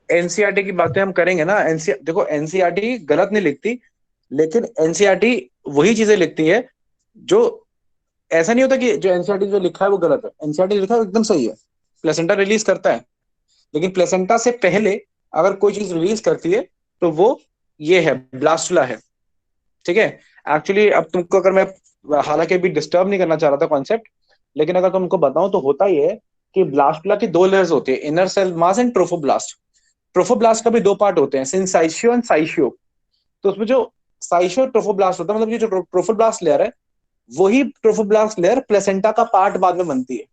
एनसीईआरटी की बातें हम करेंगे ना। देखो एनसीईआरटी गलत नहीं लिखती, लेकिन एनसीईआरटी वही चीजें लिखती है जो, ऐसा नहीं होता कि जो एनसीईआरटी जो लिखा है वो गलत है। एनसीईआरटी लिखा है एकदम सही है, प्लेसेंटा रिलीज करता है। लेकिन प्लेसेंटा से पहले अगर कोई चीज रिलीज करती है तो वो ये है, ब्लास्टुला है, ठीक है। एक्चुअली अब तुमको, अगर मैं, हालांकि अभी डिस्टर्ब नहीं करना चाह रहा था कॉन्सेप्ट, लेकिन अगर तुमको बताऊं तो होता ही है कि ब्लास्टुला की 2 लेयर्स होती है, inner cell mass and trophoblast. Trophoblast का भी 2 पार्ट होते हैं, सिंसाइशियो एंड साइशियो। तो उसमें जो साइशियो ट्रोफोब्लास्ट होता है, मतलब ये जो ट्रोफोब्लास्ट लेयर है, वही ट्रोफोब्लास्ट लेयर प्लेसेंटा का पार्ट बाद में बनती है,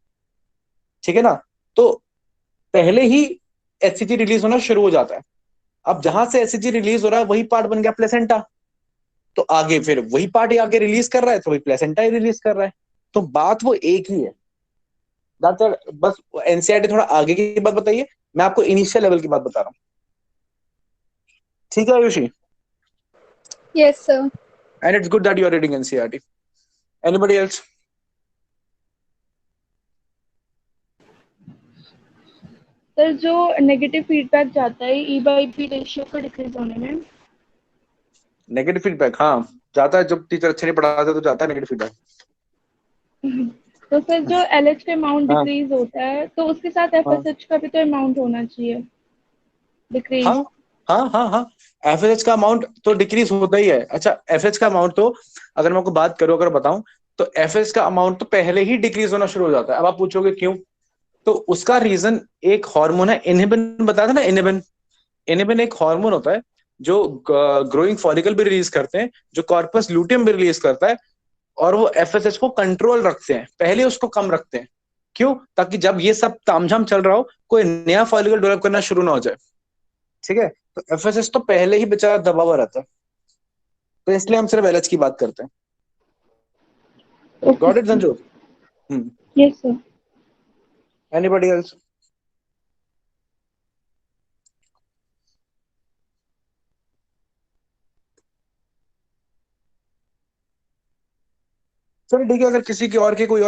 ठीक है ना। तो पहले ही एचसीजी रिलीज होना शुरू हो जाता है। अब जहां से एचसीजी रिलीज हो रहा है वही पार्ट बन गया प्लेसेंटा, तो आगे फिर वही पार्ट आगे रिलीज कर रहा है, तो वही प्लेसेंटा ही रिलीज कर रहा है। तो बात वो एक ही है। बस एनसीईआरटी थोड़ा आगे की बात बताइए, मैं आपको इनिशियल लेवल की बात बता रहा हूँ। ठीक है Ayushi? Yes sir. And it's good that you are reading NCERT. Anybody else? Sir जो नेगेटिव फीडबैक जाता है E/P रेशियो का डिक्रीज होने में। नेगेटिव फीडबैक, हाँ जाता है। जब टीचर अच्छे नहीं पढ़ाते तो जाता है नेगेटिव फीडबैक। तो सर जो LH का अमाउंट हाँ डिक्रीज होता है, तो उसके साथ हाँ FSH का भी तो अमाउंट होना चाहिए डिक्रीज। हाँ हाँ हाँ हाँ, एफएच का अमाउंट तो डिक्रीज होता ही है। अच्छा, एफएच का अमाउंट तो, अगर मैं आपको बात करूं, अगर बताऊं, तो एफएच का अमाउंट तो पहले ही डिक्रीज होना शुरू हो जाता है। अब आप पूछोगे क्यों, तो उसका रीजन एक हार्मोन है, इनहिबिन, बताया था ना, इनहिबिन। इनहिबिन एक हार्मोन होता है जो ग्रोइंग फॉलिकल भी रिलीज करते हैं, जो कॉर्पस लूटियम भी रिलीज करता है, और वो एफएसएच को कंट्रोल रखते हैं, पहले उसको कम रखते हैं। क्यों? ताकि जब ये सब तामझाम चल रहा हो कोई नया फॉलिकल डेवलप करना शुरू ना हो जाए। ठीक है, तो एफएसएच तो पहले ही बेचारा दबा हुआ रहता है, तो इसलिए हम सिर्फ एलएच की बात करते हैं। Got it Sanju? Yes sir. Anybody else? चलो ठीक है, अगर किसी की और कोई और